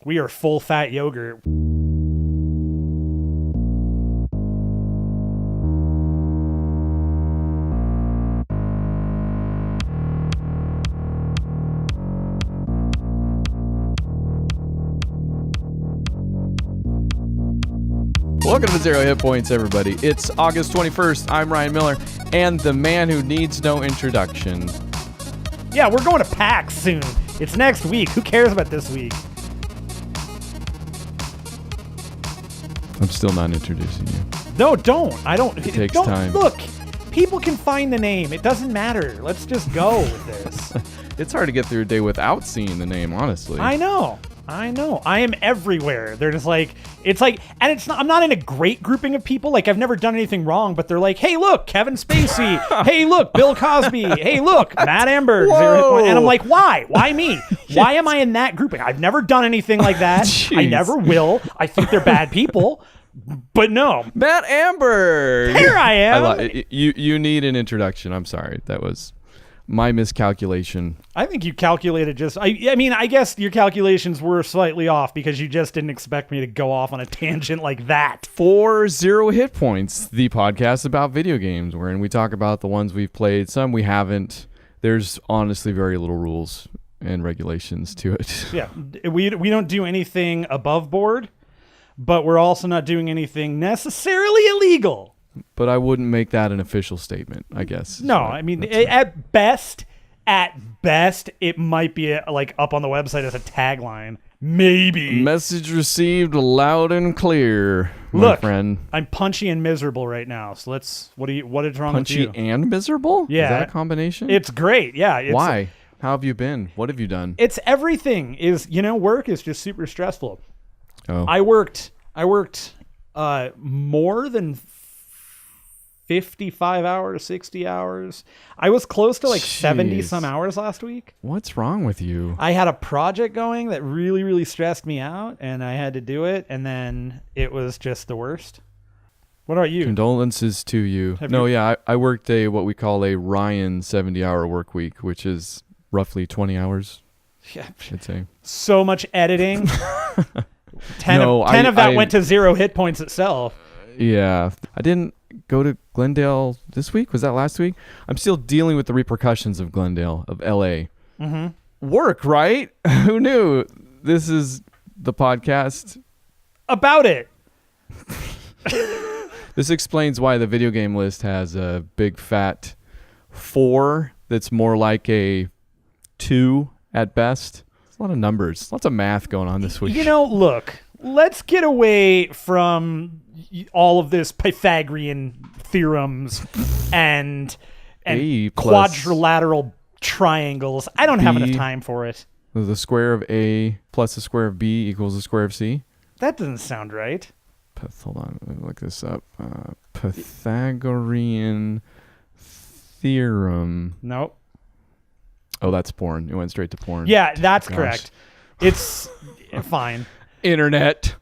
We are full fat yogurt. Welcome to Zero Hit Points, everybody. It's August 21st. I'm Ryan Miller, and the man who needs no introduction. Yeah, we're going to PAX soon. It's next week. Who cares about this week? I'm still not introducing you. No, don't. I don't. It takes don't, time. Look, people can find the name. It doesn't matter. Let's just go with this. It's hard to get through a day without seeing the name, honestly. I know. I am everywhere. They're just like, it's like, and it's not, I'm not in a great grouping of people. Like, I've never done anything wrong, but they're like, hey, look, Kevin Spacey. Hey, look, Bill Cosby. Hey, look, Matt Amber. And I'm like, why? Why me? Why am I in that grouping? I've never done anything like that. I never will. I think they're bad people. But no. Matt Amber. Here I am. You need an introduction. I'm sorry. That was my miscalculation. I think you calculated just... I mean, I guess your calculations were slightly off because you just didn't expect me to go off on a tangent like that. For Zero Hit Points, the podcast about video games, wherein we talk about the ones we've played, some we haven't. There's honestly very little rules and regulations to it. Yeah, we don't do anything above board, but we're also not doing anything necessarily illegal. But I wouldn't make that an official statement, I guess. No, I mean, at best, it might be like up on the website as a tagline. Maybe. Message received loud and clear, my friend. I'm punchy and miserable right now. So what is wrong with you? Punchy and miserable? Yeah. Is that a combination? It's great. Yeah. Why? How have you been? What have you done? It's everything. Work is just super stressful. Oh. I worked more than 55 hours, 60 hours. I was close to like 70 some hours last week. What's wrong with you? I had a project going that really, really stressed me out, and I had to do it, and then it was just the worst. What about you? Condolences to you. I worked what we call a Ryan 70-hour work week, which is roughly 20 hours, I'd say. So much editing. 10 of that went to Zero Hit Points itself. Yeah. I didn't go to Glendale this week. Was that last week? I'm still dealing with the repercussions of Glendale, of LA. Mm-hmm. Work, right? Who knew? This is the podcast about it. This explains why the video game list has a big fat 4 that's more like a 2 at best. It's a lot of numbers. Lots of math going on this week. Look, let's get away from all of this Pythagorean theorems and quadrilateral triangles. I don't have enough time for it. The square of A plus the square of B equals the square of C? That doesn't sound right. Hold on, let me look this up. Pythagorean theorem. Nope. Oh, that's porn. It went straight to porn. Yeah, that's correct. It's fine. Internet.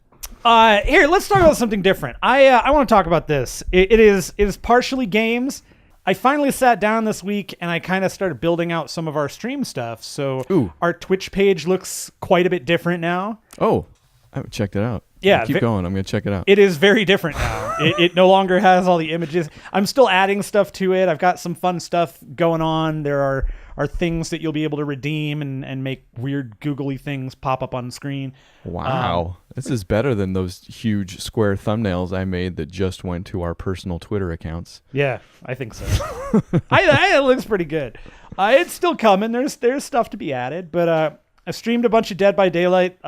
Here, let's talk about something different. I want to talk about this. It is partially games. I finally sat down this week and I kind of started building out some of our stream stuff. So our Twitch page looks quite a bit different now. Oh, I haven't checked it out. Yeah, keep going. I'm going to check it out. It is very different now. It no longer has all the images. I'm still adding stuff to it. I've got some fun stuff going on. There are things that you'll be able to redeem and make weird googly things pop up on screen. Wow. This is better than those huge square thumbnails I made that just went to our personal Twitter accounts. Yeah, I think so. It looks pretty good. It's still coming. There's stuff to be added, but I streamed a bunch of Dead by Daylight.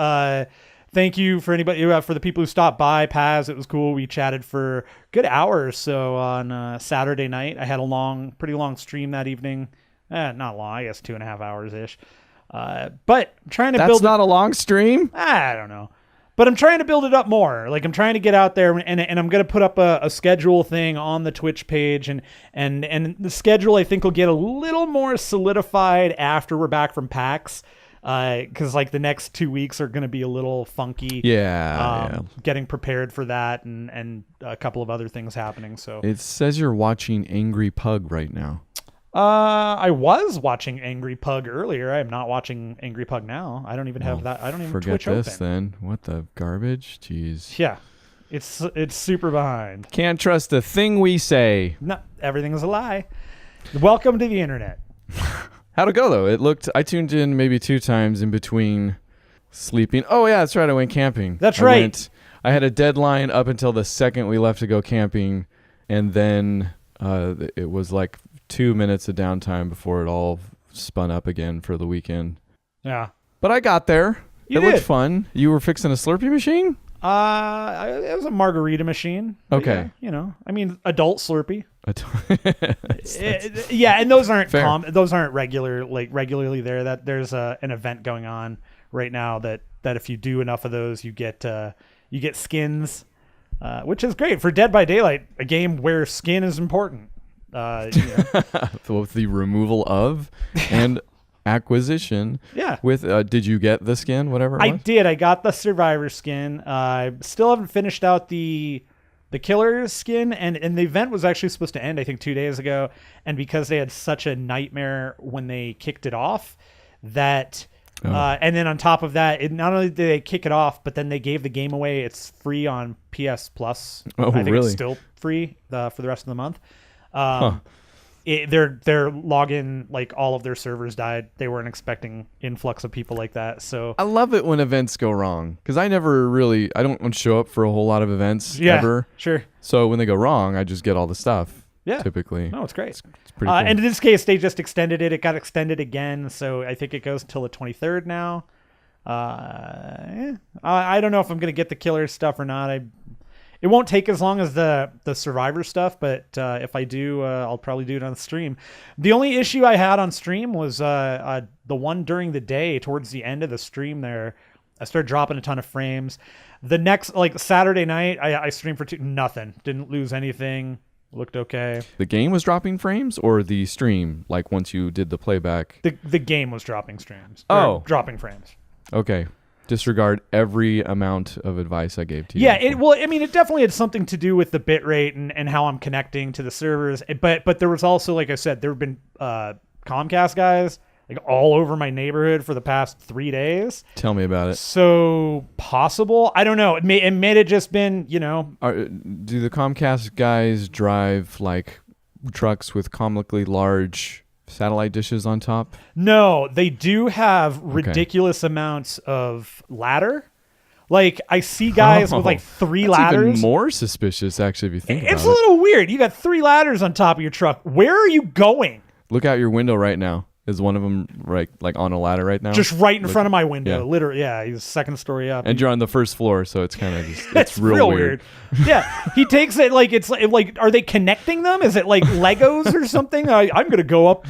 Thank you for anybody for the people who stopped by. Paz, it was cool. We chatted for a good hour or so on Saturday night. I had a pretty long stream that evening. Not long, I guess 2.5 hours ish. But I'm trying to build. That's not a long stream. I don't know, but I'm trying to build it up more. Like I'm trying to get out there, and I'm gonna put up a schedule thing on the Twitch page, and the schedule I think will get a little more solidified after we're back from PAX. Because like the next 2 weeks are going to be a little funky. Yeah, getting prepared for that and a couple of other things happening. So it says you're watching Angry Pug right now. I was watching Angry Pug earlier. I am not watching Angry Pug now. I don't even have that. I don't even Forget Twitch this open. then. What the garbage? Jeez. Yeah, it's super behind. Can't trust a thing we say. No, everything is a lie. Welcome to the internet. How'd it go though? I tuned in maybe 2 times in between sleeping. Oh yeah, that's right. I went camping. That's right. I had a deadline up until the second we left to go camping, and then it was like 2 minutes of downtime before it all spun up again for the weekend. Yeah, but I got there. You it did. looked fun. You were fixing a Slurpee machine? it was a margarita machine. Okay. Yeah, I mean, adult Slurpee. That's Yeah, and those aren't fair. those aren't regularly there. That there's an event going on right now that if you do enough of those, you get skins, which is great for Dead by Daylight, a game where skin is important. With the removal of and acquisition. Yeah. With did you get the skin? Whatever it was? I did. I got the Survivor skin. I still haven't finished out the Killer skin, and the event was actually supposed to end, I think, 2 days ago. And because they had such a nightmare when they kicked it off, that and then on top of that, not only did they kick it off, but then they gave the game away. It's free on PS Plus. Oh, I think really? it's still free for the rest of the month. Their login, like all of their servers died. They weren't expecting influx of people like that. So I love it when events go wrong because I don't show up for a whole lot of events ever. Sure. So when they go wrong, I just get all the stuff. Yeah. Typically. No, it's great. It's pretty cool. And in this case, they just extended it. It got extended again, so I think it goes until the 23rd now. I don't know if I'm gonna get the Killer stuff or not. It won't take as long as the Survivor stuff, but if I do, I'll probably do it on the stream. The only issue I had on stream was the one during the day, towards the end of the stream there, I started dropping a ton of frames. The next, Saturday night, I streamed for nothing. Didn't lose anything. Looked okay. The game was dropping frames or the stream, like once you did the playback? The game was dropping streams. Oh. Dropping frames. Okay. Disregard every amount of advice I gave to you. Yeah, it definitely had something to do with the bit rate and how I'm connecting to the servers. But there was also, like I said, there have been Comcast guys all over my neighborhood for the past 3 days. Tell me about it. So possible? I don't know. It may have just been, Do the Comcast guys drive like trucks with comically large satellite dishes on top? No, they do have ridiculous amounts of ladder. Like, I see guys with 3 that's ladders. Even more suspicious, actually, if you think about it. It's a little weird. You got 3 ladders on top of your truck. Where are you going? Look out your window right now. Is one of them like on a ladder right now? Just right in front of my window. Yeah. Literally, yeah. He's second story up. And you're on the first floor, so it's kind of just it's real weird. Yeah, he takes it like it's like are they connecting them? Is it like Legos or something? I'm gonna go up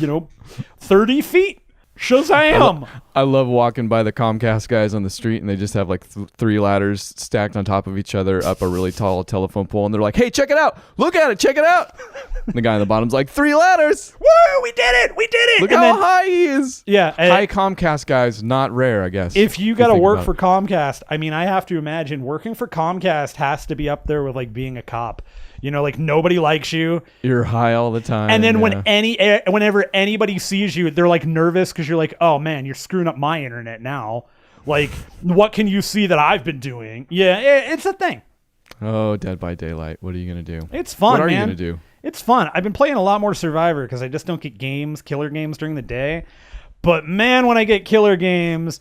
30 feet. Shazam! I love walking by the Comcast guys on the street, and they just have 3 ladders stacked on top of each other up a really tall telephone pole, and they're like, "Hey, check it out! Look at it! Check it out!" And the guy on the bottom's like, 3 ladders! Woo! We did it! We did it! Look how high he is! Yeah, high Comcast guys, not rare, I guess. If you got to work for Comcast, I mean, I have to imagine working for Comcast has to be up there with being a cop. Nobody likes you. You're high all the time. And then whenever anybody sees you, they're nervous because you're like, oh man, you're screwing up my internet now. What can you see that I've been doing? Yeah, it's a thing. Oh, Dead by Daylight. What are you going to do? It's fun, man. What are you going to do? It's fun. I've been playing a lot more Survivor because I just don't get killer games during the day. But man, when I get killer games,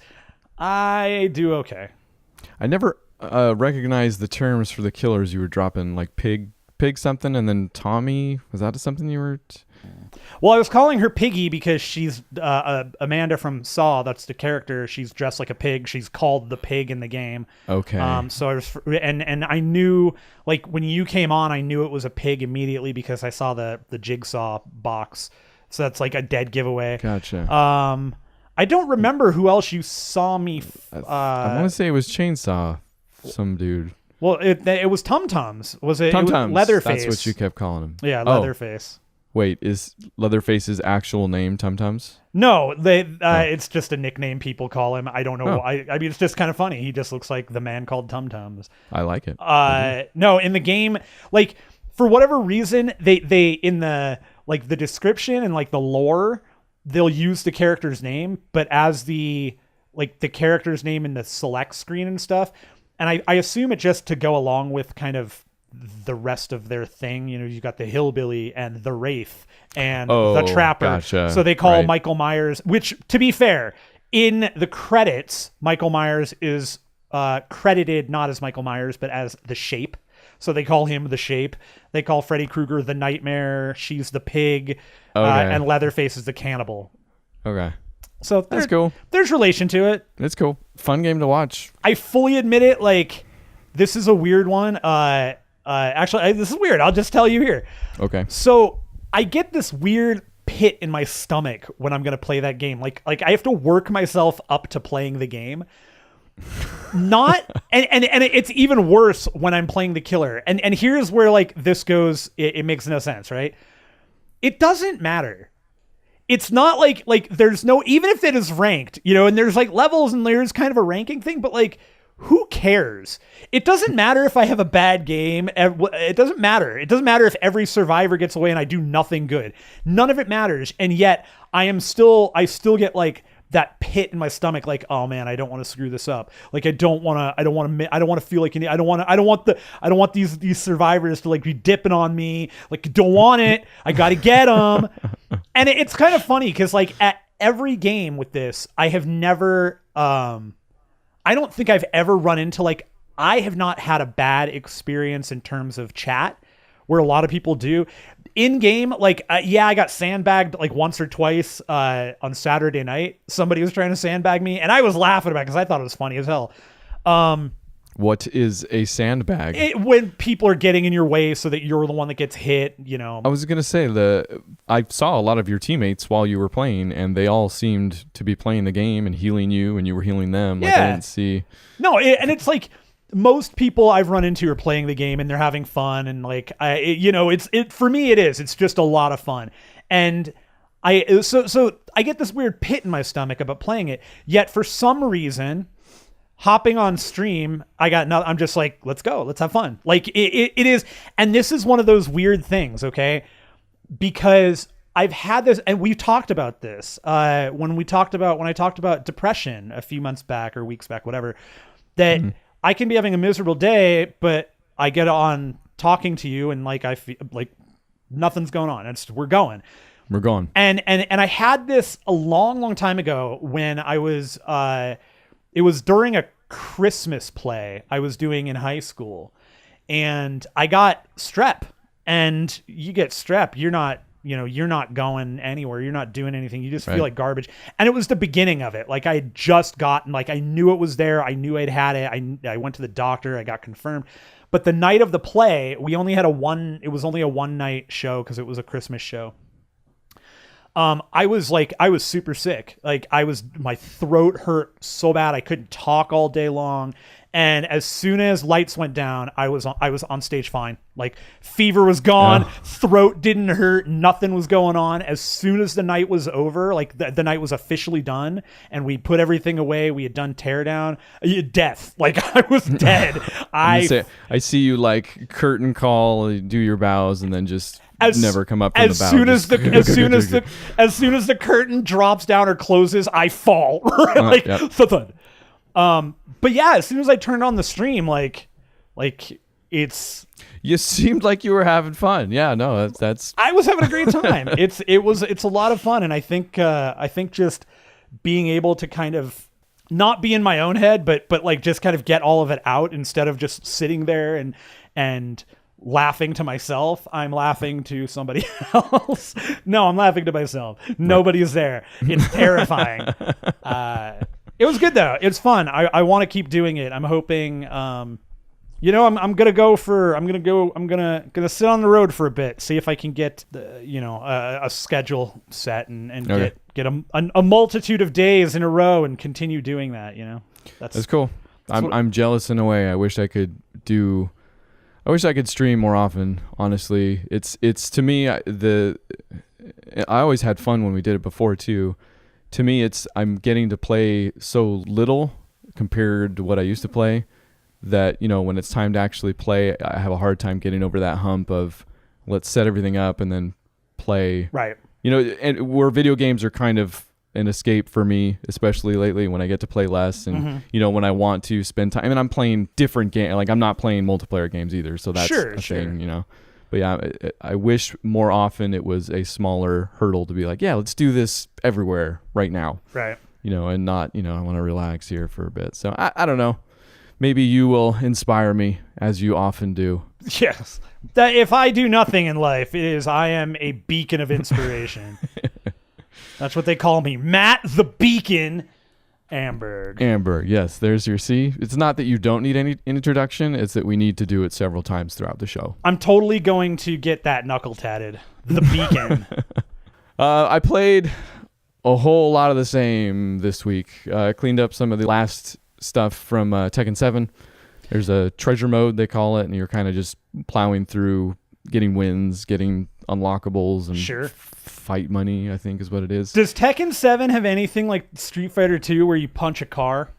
I do okay. I never recognized the terms for the killers you were dropping, like pig something, and then Tommy. Was that something you were? Well, I was calling her Piggy because she's Amanda from Saw. That's the character. She's dressed like a pig. She's called the pig in the game. Okay. So I was, and I knew when you came on, I knew it was a pig immediately because I saw the Jigsaw box. So that's like a dead giveaway. Gotcha. I don't remember who else you saw me. I want to say it was Chainsaw, some dude. Well, it was Tum Tums. Was it? Tum it Tums. was Leatherface. That's what you kept calling him. Yeah, Leatherface. Wait, is Leatherface's actual name Tum Tums? No, it's just a nickname people call him. I don't know. I mean, it's just kind of funny. He just looks like the man called Tum Tums. I like it. No, in the game, for whatever reason, they in the like the description and like the lore, they'll use the character's name, but as the character's name in the select screen and stuff. And I assume it just to go along with kind of the rest of their thing. You know, you've got the hillbilly and the wraith and the trapper. Gotcha. So they call Right. Michael Myers, which, to be fair, in the credits, Michael Myers is credited not as Michael Myers, but as the Shape. So they call him the Shape. They call Freddy Krueger the Nightmare. She's the pig. Okay. And Leatherface is the cannibal. Okay. So That's cool. There's relation to it. It's cool. Fun game to watch. I fully admit it. Like, this is a weird one. Actually, this is weird. I'll just tell you here. Okay. So I get this weird pit in my stomach when I'm going to play that game. Like I have to work myself up to playing the game. Not and it's even worse when I'm playing the killer. And here's where like this goes. It makes no sense, right? It doesn't matter. It's not like there's no, even if it is ranked, you know, and there's like levels and there's kind of a ranking thing, but like, who cares? It doesn't matter if I have a bad game. It doesn't matter. It doesn't matter if every survivor gets away and I do nothing good. None of it matters. And yet I still get like that pit in my stomach. Like, oh man, I don't want to screw this up. Like, I don't want to feel like I don't want these survivors to like be dipping on me. Like, don't want it. I got to get them. And it's kind of funny because like at every game with this, I have never, I don't think I've ever run into like, I have not had a bad experience in terms of chat where a lot of people do in game. Like, I got sandbagged like once or twice on Saturday night. Somebody was trying to sandbag me and I was laughing about it because I thought it was funny as hell. What is a sandbag? When people are getting in your way so that you're the one that gets hit, you know. I was going to say I saw a lot of your teammates while you were playing and they all seemed to be playing the game and healing you and you were healing them. Like, yeah. I didn't see. No, and it's like most people I've run into are playing the game and they're having fun. And like, for me, it is. It's just a lot of fun. And so I get this weird pit in my stomach about playing it. Yet for some reason, hopping on stream, I'm just like, let's go, let's have fun. Like it is. And this is one of those weird things. Okay. Because I've had this, and we've talked about this, when I talked about depression a few months back or weeks back, whatever, that I can be having a miserable day, but I get on talking to you and like, I feel like nothing's going on. We're going. And I had this a long, long time ago when I was, it was during a Christmas play I was doing in high school and I got strep, and you get strep. You're not going anywhere. You're not doing anything. You just feel like garbage. And it was the beginning of it. Like I had just gotten, like I knew it was there. I knew I'd had it. I went to the doctor. I got confirmed. But the night of the play, it was only a one night show because it was a Christmas show. I was super sick. Like my throat hurt so bad. I couldn't talk all day long. And as soon as lights went down, I was on stage fine. Like fever was gone, throat didn't hurt, nothing was going on. As soon as the night was over, like the night was officially done and we put everything away, we had done teardown, death. Like I was dead. I see you like curtain call, do your bows, and then just never come up from the bow. As soon as the curtain drops down or closes, I fall. Right? Thud. But yeah, as soon as I turned on the stream, like it's. You seemed like you were having fun. Yeah, no, that's. I was having a great time. It's a lot of fun, and I think just being able to kind of not be in my own head, but like just kind of get all of it out instead of just sitting there and laughing to myself. I'm laughing to somebody else. No, I'm laughing to myself. Nobody's there. It's terrifying. It was good though. It's fun. I want to keep doing it. I'm hoping, I'm gonna sit on the road for a bit, see if I can get a schedule set and get a multitude of days in a row and continue doing that. That's cool. I'm jealous in a way. I wish I could stream more often. Honestly, it's to me I always had fun when we did it before too. To me, I'm getting to play so little compared to what I used to play that, when it's time to actually play, I have a hard time getting over that hump of let's set everything up and then play. Right. You know, and where video games are kind of an escape for me, especially lately when I get to play less and, you know, when I want to spend time. I mean, I'm playing different games. Like, I'm not playing multiplayer games either, so that's a thing, you know. But yeah, I wish more often it was a smaller hurdle to be like, yeah, let's do this everywhere right now. Right. You know, and not, you know, I want to relax here for a bit. So I don't know. Maybe you will inspire me as you often do. Yes. That if I do nothing in life, I am a beacon of inspiration. That's what they call me. Matt the Beacon Amberg. Amber, yes, there's your C. It's not that you don't need any introduction, it's that we need to do it several times throughout the show. I'm totally going to get that knuckle tatted. The Beacon. I played a whole lot of the same this week. I cleaned up some of the last stuff from Tekken 7. There's a treasure mode, they call it, and you're kind of just plowing through, getting wins, getting unlockables, and fight money, I think is what it is. Does Tekken 7 have anything like Street Fighter 2 where you punch a car?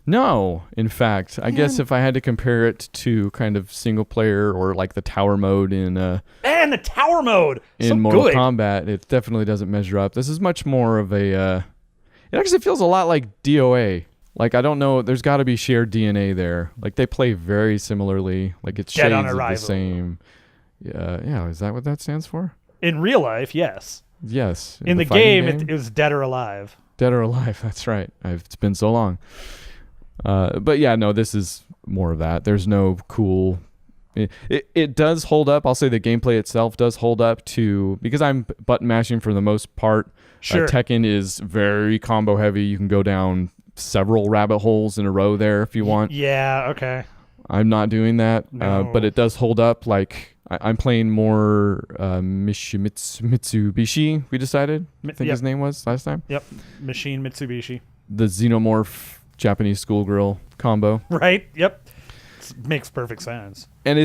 No, in fact. I guess if I had to compare it to kind of single player or like the tower mode in Man, the tower mode! In Mortal Kombat, it definitely doesn't measure up. This is much more of a... it actually feels a lot like DOA. Like, I don't know, there's got to be shared DNA there. Like, they play very similarly. Like, it's shades of the same. Yeah, is that what that stands for? In real life, yes. Yes. In the game, it was Dead or Alive. Dead or Alive, that's right. It's been so long. But yeah, no, this is more of that. There's no cool... It does hold up. I'll say the gameplay itself does hold up to... Because I'm button mashing for the most part. Tekken is very combo heavy. You can go down several rabbit holes in a row there if you want. Yeah, okay. I'm not doing that, but it does hold up. Like, I'm playing more Mitsubishi, we decided. I think his name was last time. Yep, Machine Mitsubishi. The Xenomorph Japanese schoolgirl combo. Right, yep. Makes perfect sense. And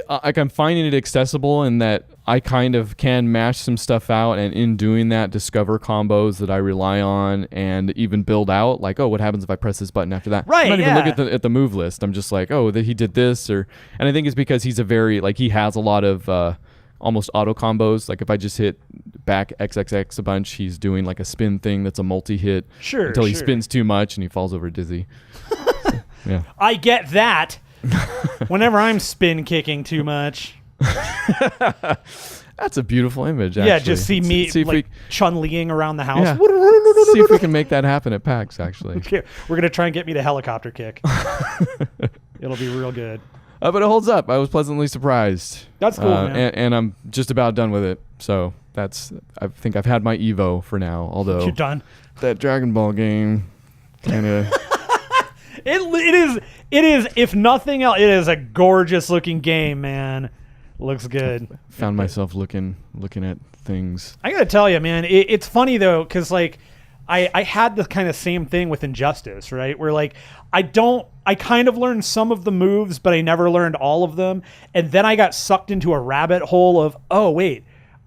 like, I'm finding it accessible in that I kind of can mash some stuff out, and in doing that, discover combos that I rely on and even build out. Like, oh, what happens if I press this button after that? Right, I'm not even looking at the move list. I'm just like, oh, that he did this, and I think it's because he's he has a lot of almost auto combos. Like, if I just hit back XXX a bunch, he's doing like a spin thing that's a multi-hit until he spins too much and he falls over dizzy. Yeah, I get that. Whenever I'm spin kicking too much. That's a beautiful image, actually. Yeah, just see me Chun-Liing around the house. Yeah. See if we can make that happen at PAX, actually. We're going to try and get me to helicopter kick. It'll be real good. But it holds up. I was pleasantly surprised. That's cool, man. And I'm just about done with it. So I think I've had my Evo for now, although... You're done? That Dragon Ball game kind of... It is, if nothing else, it is a gorgeous looking game, man. Looks good. Found myself looking at things. I gotta tell you, man, it's funny though, because like I had the kind of same thing with Injustice, right? Where like I kind of learned some of the moves, but I never learned all of them. And then I got sucked into a rabbit hole of, oh wait,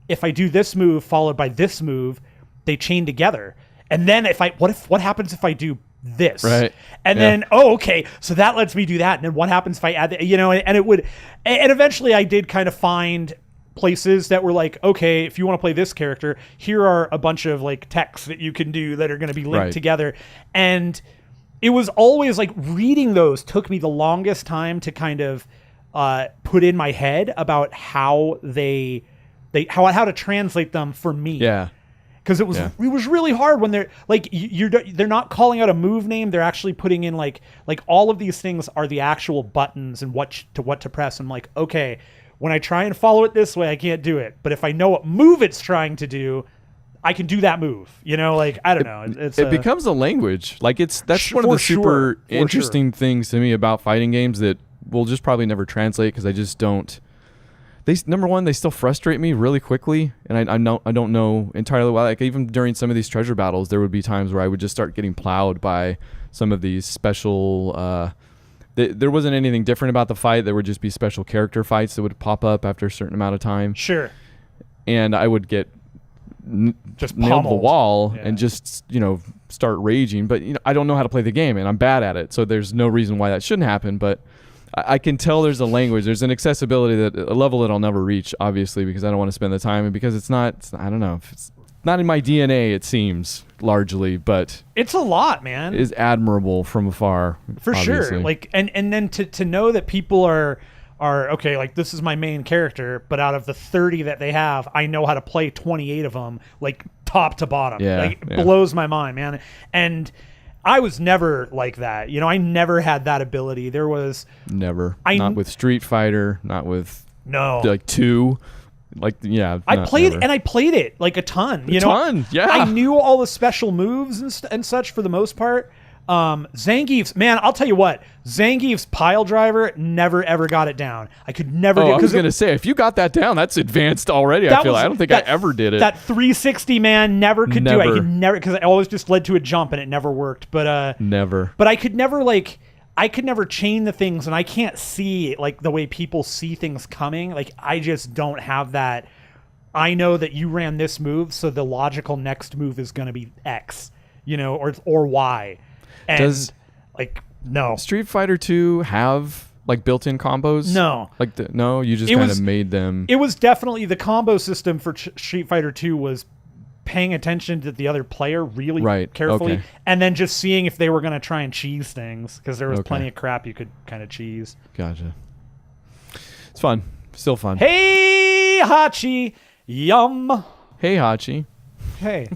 if I do this move followed by this move, they chain together. And then what happens if I do this? Right. And then, okay, so that lets me do that. And then what happens if I add and eventually I did kind of find places that were like, okay, if you want to play this character, here are a bunch of like texts that you can do that are going to be linked together. And it was always like reading those took me the longest time to kind of put in my head about how how to translate them for me. Yeah. Because it was really hard when they're like they're not calling out a move name. They're actually putting in like all of these things are the actual buttons and what to press. I'm like, okay, when I try and follow it this way, I can't do it. But if I know what move it's trying to do, I can do that move. You know, like I don't know. It becomes a language. Like that's one of the super interesting things to me about fighting games that we'll just probably never translate because I just don't. Number one, they still frustrate me really quickly, and I don't know entirely why. Like even during some of these treasure battles, there would be times where I would just start getting plowed by some of these special. There wasn't anything different about the fight. There would just be special character fights that would pop up after a certain amount of time. Sure. And I would get just nailed to the wall and just start raging. But I don't know how to play the game, and I'm bad at it, so there's no reason why that shouldn't happen. But I can tell there's a language, there's an accessibility a level that I'll never reach, obviously, because I don't want to spend the time, and because it's not I don't know, it's not in my DNA, it seems, largely, but it's a lot, man. It is admirable from afar, for obviously. Sure. Like, and then to know that people are okay, like, this is my main character, but out of the 30 that they have, I know how to play 28 of them, like, top to bottom. It blows my mind, man. And I was never like that. You know, I never had that ability. There was not with Street Fighter, not with like 2. Like, yeah, I played it like a ton. Yeah. I knew all the special moves and such for the most part. Zangief's, man, I'll tell you what, Zangief's pile driver never ever got it down. I could never do it. I was going to say, if you got that down, that's advanced already. I don't think I ever did it. That 360, man, never could do it. I could never, because it always just led to a jump and it never worked. But never. But I could never chain the things, and I can't see like the way people see things coming. Like, I just don't have that. I know that you ran this move, so the logical next move is going to be X, or Y. And no. Street Fighter 2 have like built-in combos? No. No, you just kind of made them. It was definitely the combo system for Street Fighter 2 was paying attention to the other player really carefully, and then just seeing if they were going to try and cheese things, because there was plenty of crap you could kind of cheese. Gotcha. It's fun. Still fun. Hey, Hachi. Yum. Hey, Hachi. Hey.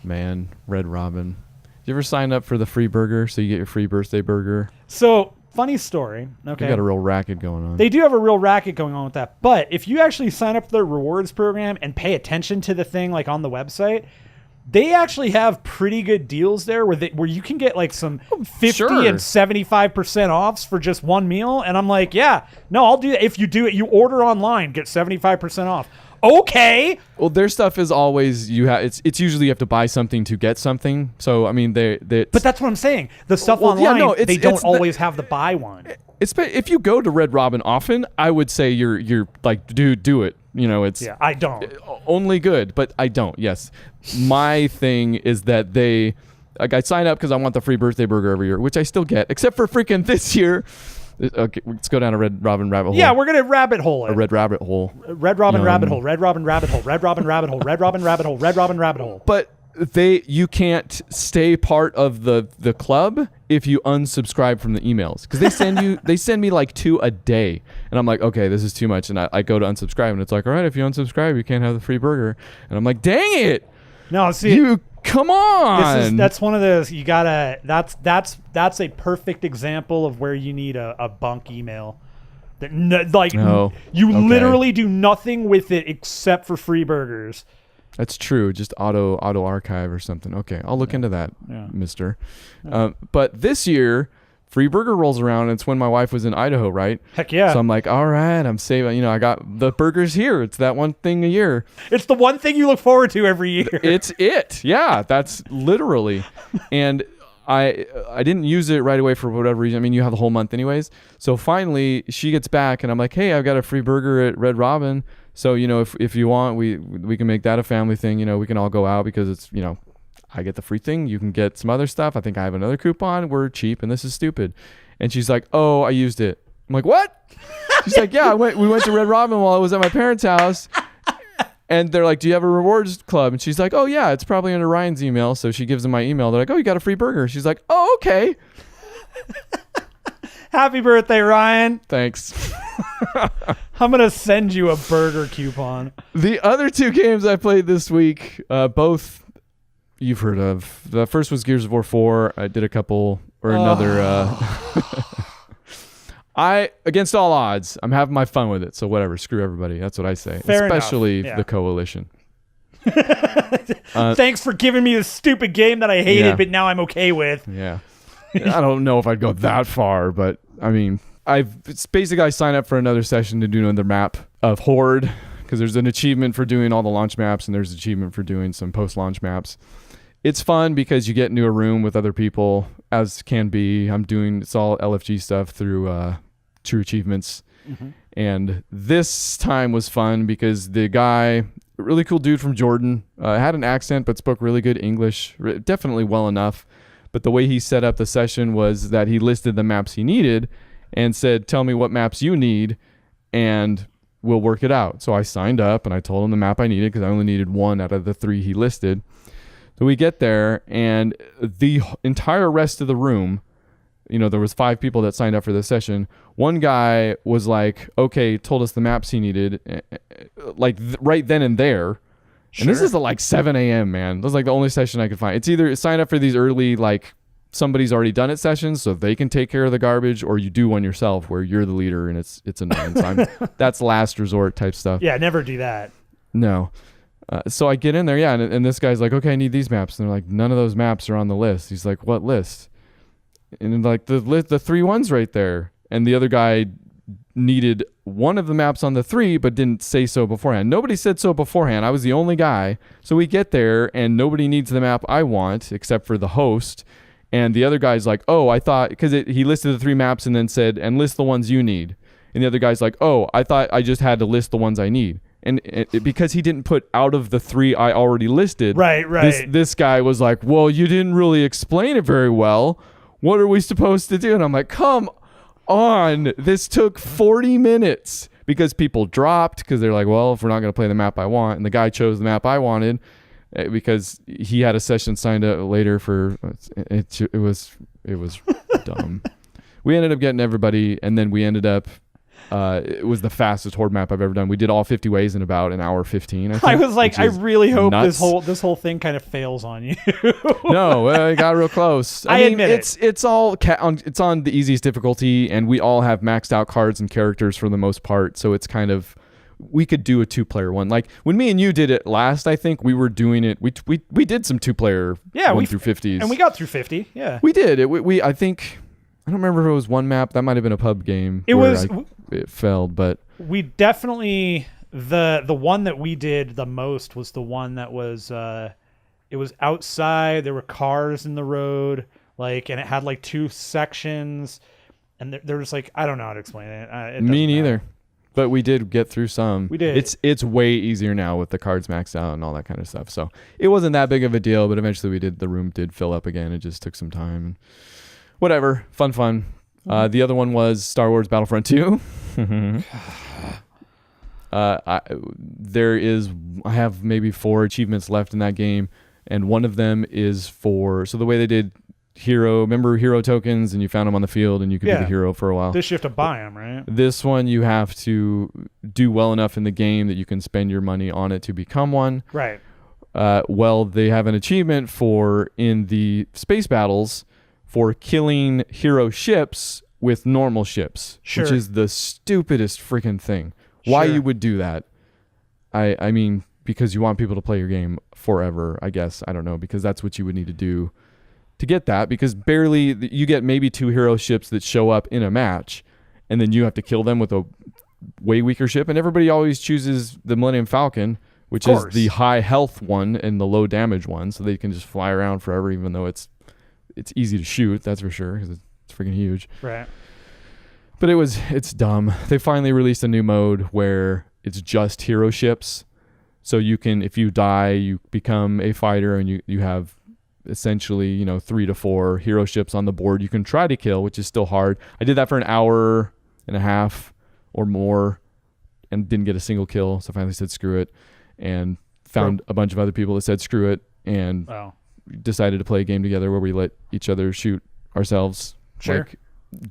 Man, Red Robin. Did you ever sign up for the free burger so you get your free birthday burger? So, funny story. Okay. They got a real racket going on. They do have a real racket going on with that. But if you actually sign up for their rewards program and pay attention to the thing like on the website, they actually have pretty good deals there where you can get like some 50 and 75% offs for just one meal. And I'm like, yeah, no, I'll do that. If you do it, you order online, get 75% off. Okay. Well, their stuff is always it's usually you have to buy something to get something. So I mean they But that's what I'm saying. The stuff online, they don't always have the buy one. If you go to Red Robin often, I would say you're like, dude, do it. I don't. Only good, but I don't. Yes. My thing is that I sign up because I want the free birthday burger every year, which I still get, except for freaking this year. Okay, let's go down a Red Robin rabbit hole. Yeah, we're gonna rabbit hole it. A red rabbit hole. Red Robin rabbit hole. Red Robin rabbit hole. Red Robin rabbit hole. Red Robin rabbit hole. Red Robin rabbit hole. But you can't stay part of the club if you unsubscribe from the emails, because they send me like 2 a day, and I'm like, okay, this is too much, and I go to unsubscribe, and it's like, all right, if you unsubscribe, you can't have the free burger, and I'm like, dang it. No, see, come on. That's one of those, you gotta, that's a perfect example of where you need a bunk email. You literally do nothing with it except for free burgers. That's true. Just auto archive or something. Okay, I'll look into that, mister. But this year, free burger rolls around, and it's when my wife was in Idaho, right? Heck yeah. So I'm like, all right, I'm saving. I got the burgers here. It's that one thing a year. It's the one thing you look forward to every year. It's it. Yeah, that's literally. And I didn't use it right away for whatever reason. I mean, you have the whole month anyways. So finally, she gets back, and I'm like, hey, I've got a free burger at Red Robin. So, if you want, we can make that a family thing. We can all go out because it's, I get the free thing. You can get some other stuff. I think I have another coupon. We're cheap, and this is stupid. And she's like, oh, I used it. I'm like, what? She's like, yeah, we went to Red Robin while I was at my parents' house. And they're like, do you have a rewards club? And she's like, oh, yeah, it's probably under Ryan's email. So she gives them my email. They're like, oh, you got a free burger. She's like, oh, okay. Happy birthday, Ryan. Thanks. I'm going to send you a burger coupon. The other 2 games I played this week, both you've heard of. The first was Gears of War 4. I did a couple or another. Against all odds, I'm having my fun with it. So whatever, screw everybody. That's what I say. Fair Especially enough. Yeah. the Coalition. Thanks for giving me this stupid game that I hated, but now I'm okay with. Yeah. I don't know if I'd go that far, but I mean, it's basically I signed up for another session to do another map of Horde, because there's an achievement for doing all the launch maps, and there's an achievement for doing some post-launch maps. It's fun because you get into a room with other people, as can be. It's all LFG stuff through True Achievements. Mm-hmm. And this time was fun because the guy, a really cool dude from Jordan, had an accent but spoke really good English, definitely well enough. But the way he set up the session was that he listed the maps he needed, and said, tell me what maps you need and we'll work it out. So I signed up and I told him the map I needed because I only needed one out of the 3 he listed. So we get there and the entire rest of the room, there was 5 people that signed up for this session. One guy was like, okay, told us the maps he needed, right then and there. Sure. And this is at like 7 a.m., man. That was like the only session I could find. It's either sign up for these early, like somebody's already done it sessions so they can take care of the garbage, or you do one yourself where you're the leader and it's annoying. So that's last resort type stuff. Yeah, never do that. No. So I get in there, and this guy's like, okay, I need these maps. And they're like, none of those maps are on the list. He's like, what list? And like the 3 ones right there. And the other guy needed one of the maps on the 3, but didn't say so beforehand. Nobody said so beforehand. I was the only guy. So we get there and nobody needs the map I want except for the host. And the other guy's like, oh, I thought, because he listed the 3 maps and then said, and list the ones you need. And the other guy's like, oh, I thought I just had to list the ones I need. And because he didn't put out of the 3 I already listed, right. This guy was like, well, you didn't really explain it very well. What are we supposed to do? And I'm like, come on. This took 40 minutes because people dropped because they're like, well, if we're not going to play the map I want. And the guy chose the map I wanted because he had a session signed up later for it was dumb. We ended up getting everybody, and then we ended up it was the fastest horde map I've ever done. We did all 50 ways in about an hour 15. I think, I was like, I really hope nuts. this whole thing kind of fails on you. No, it got real close. I mean, admit it's on the easiest difficulty, and we all have maxed out cards and characters for the most part. So it's kind of, we could do a 2-player one. Like when me and you did it last, I think we were doing it. We did some 2-player 1 through 50s, and we got through 50. Yeah, we did it. I think. I don't remember if it was one map. That might have been a pub game. It failed, but we definitely the one that we did the most was the one that was it was outside. There were cars in the road, and it had 2 sections, and there was I don't know how to explain it. Me neither. But we did get through some. We did. It's way easier now with the cards maxed out and all that kind of stuff. So it wasn't that big of a deal. But eventually the room did fill up again. It just took some time. Whatever, fun. The other one was Star Wars Battlefront 2. I have maybe 4 achievements left in that game, and one of them is so the way they did hero tokens, and you found them on the field, and you could be the hero for a while. This you have to buy them, right? This one you have to do well enough in the game that you can spend your money on it to become one. Right. They have an achievement in the space battles for killing hero ships with normal ships, which is the stupidest freaking thing. Why you would do that? I mean, because you want people to play your game forever, I guess. I don't know, because that's what you would need to do to get that, because barely you get maybe 2 hero ships that show up in a match, and then you have to kill them with a way weaker ship, and everybody always chooses the Millennium Falcon, which is the high health one and the low damage one, so they can just fly around forever, even though it's easy to shoot, that's for sure, because it's freaking huge. Right. But it's dumb. They finally released a new mode where it's just hero ships. So you can, if you die, you become a fighter, and you have essentially, 3 to 4 hero ships on the board you can try to kill, which is still hard. I did that for an hour and a half or more and didn't get a single kill. So I finally said screw it, and found a bunch of other people that said screw it, and decided to play a game together where we let each other shoot ourselves like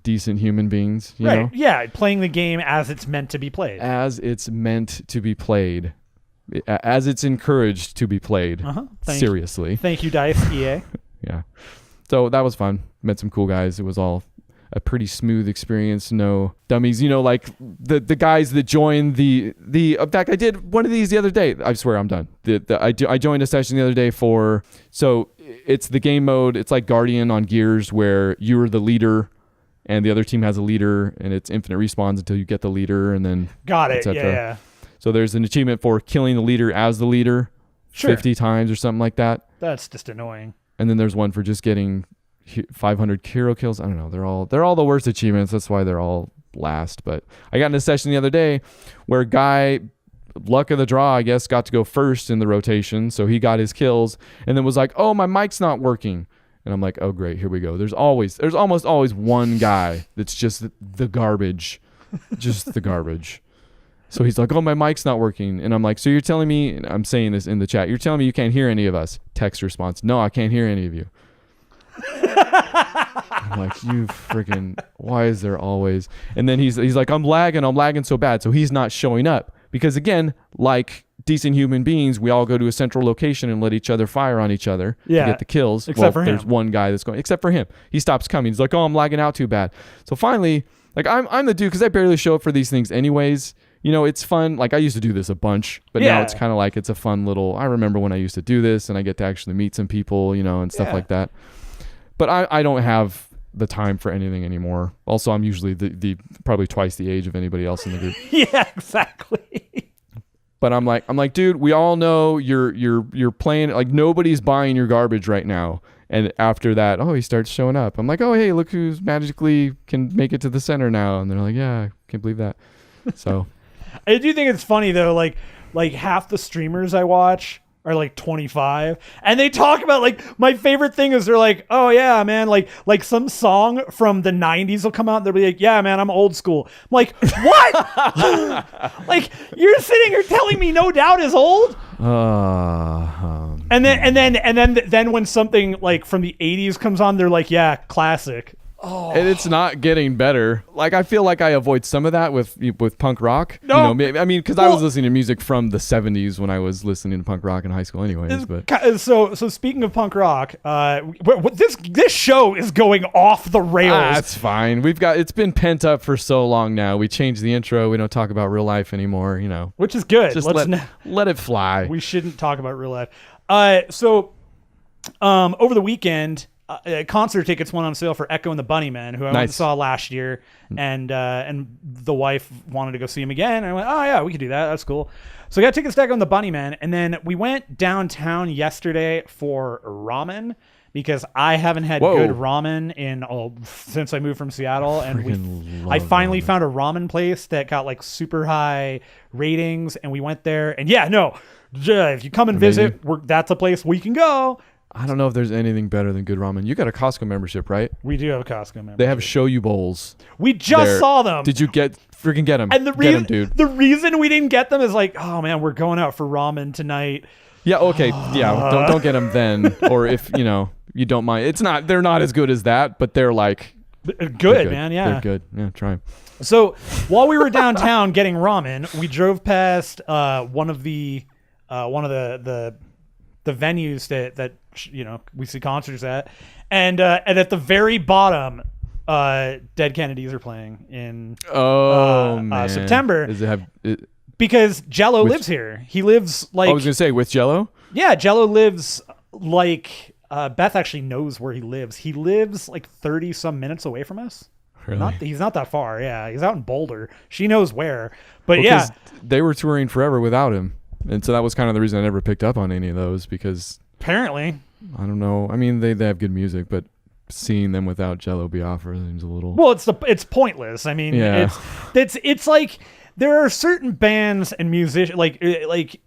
decent human beings, you know? Yeah, playing the game as it's meant to be played. As it's meant to be played. As it's encouraged to be played. Seriously. Thank you, DICE, EA. Yeah. So that was fun. Met some cool guys. It was all a pretty smooth experience. No dummies. Like the guys that joined the in fact, I did one of these the other day. I swear I'm done. I joined a session the other day so it's the game mode. It's like Guardian on Gears, where you're the leader and the other team has a leader, and it's infinite respawns until you get the leader, and then got it. Yeah. So there's an achievement for killing the leader as the leader 50 times or something like that. That's just annoying. And then there's one for just getting 500 hero kills. I don't know. They're all the worst achievements. That's why they're all last. But I got in a session the other day where a guy, luck of the draw, I guess, got to go first in the rotation. So he got his kills and then was like, oh, my mic's not working. And I'm like, oh great, here we go. There's almost always one guy that's just the garbage, just the garbage. So he's like, oh, my mic's not working. And I'm like, so you're telling me, and I'm saying this in the chat, you're telling me you can't hear any of us? Text response, no, I can't hear any of you. I'm like, you freaking, why is there always? And then he's like, I'm lagging so bad. So he's not showing up because, again, like decent human beings, we all go to a central location and let each other fire on each other to get the kills. Except for him. There's one guy that's going, except for him. He stops coming. He's like, oh, I'm lagging out too bad. So finally, like I'm the dude, because I barely show up for these things anyways. You know, it's fun. Like I used to do this a bunch, but now it's kind of like it's a fun little, I remember when I used to do this and I get to actually meet some people, you know, and stuff like that. But I don't have the time for anything anymore. Also, I'm usually the probably twice the age of anybody else in the group. Yeah, exactly. But I'm like, dude, we all know you're playing, like nobody's buying your garbage right now. And after that, he starts showing up. I'm like, oh, hey, look who's magically can make it to the center now. And they're like, yeah, I can't believe that. So I do think it's funny though, like half the streamers I watch are like 25, and they talk about, like, my favorite thing is they're like, oh yeah, man, like some song from the 90s will come out and they'll be like, yeah, man, I'm old school. I'm like, what? Like, you're sitting here telling me No Doubt is old? And then when something like from the 80s comes on, they're like, yeah, classic. And it's not getting better. Like I feel like I avoid some of that with punk rock. No, you know, I mean, because I was listening to music from the 70s when I was listening to punk rock in high school, anyways. But so speaking of punk rock, this show is going off the rails. That's fine. It's been pent up for so long now. We changed the intro. We don't talk about real life anymore. You know, which is good. Just let it fly. We shouldn't talk about real life. Over the weekend. Concert tickets went on sale for Echo and the Bunnymen, who I went and saw last year, and the wife wanted to go see him again. And I went, oh yeah, we could do that. That's cool. So I got tickets to Echo and the Bunnymen, and then we went downtown yesterday for ramen because I haven't had good ramen since I moved from Seattle, and I finally found a ramen place that got like super high ratings, and we went there. And if you come and visit, that's a place we can go. I don't know if there's anything better than good ramen. You got a Costco membership, right? We do have a Costco membership. They have shoyu bowls. We just saw them. Did you freaking get them? And the reason we didn't get them is like, oh man, we're going out for ramen tonight. Yeah, okay. Yeah, don't get them then. Or if, you don't mind. They're not as good as that, but they're like good, man. Yeah. They're good. Yeah, try them. So while we were downtown getting ramen, we drove past one of the venues that we see concerts at, and at the very bottom, Dead Kennedys are playing in September. Does it have because Jello lives here. He lives like, I was gonna say, with Jello. Yeah, Jello lives like Beth actually knows where he lives. He lives like 30 some minutes away from us. Really? He's not that far. Yeah, he's out in Boulder. She knows where. But they were touring forever without him. And so that was kind of the reason I never picked up on any of those, because apparently, I don't know. I mean, they have good music, but seeing them without Jello Biafra seems a little. Well, it's pointless. I mean, it's like there are certain bands and musicians like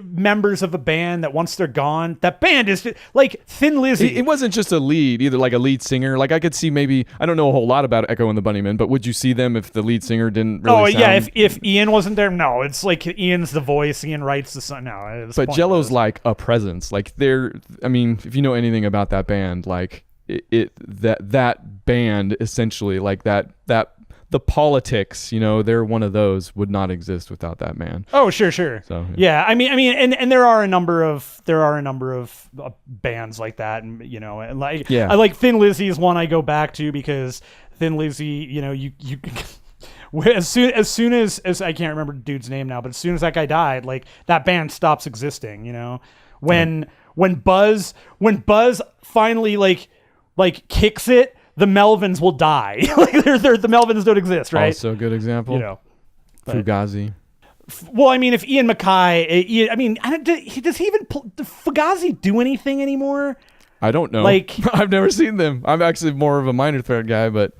members of a band that once they're gone, that band is just, like Thin Lizzy. It wasn't just a lead either, like a lead singer. Like I could see, maybe, I don't know a whole lot about Echo and the Bunnymen, but would you see them if the lead singer didn't really sound... if Ian wasn't there, no. It's like Ian's the voice, Ian writes the song. No, it's but Jello's like a presence. Like I mean, if you know anything about that band, like that band essentially, like that the politics, they're one of those, would not exist without that man. Oh, sure. So yeah, I mean, and there are a number of bands like that, and and like I like Thin Lizzy is one I go back to, because Thin Lizzy, you as soon as I can't remember the dude's name now, but as soon as that guy died, like that band stops existing. When Buzz finally like kicks it, the Melvins will die. Like the Melvins don't exist, right? Also a good example. Fugazi. Well, I mean, if Ian Mackay, does he even Fugazi do anything anymore? I don't know. Like, I've never seen them. I'm actually more of a Minor Threat guy, but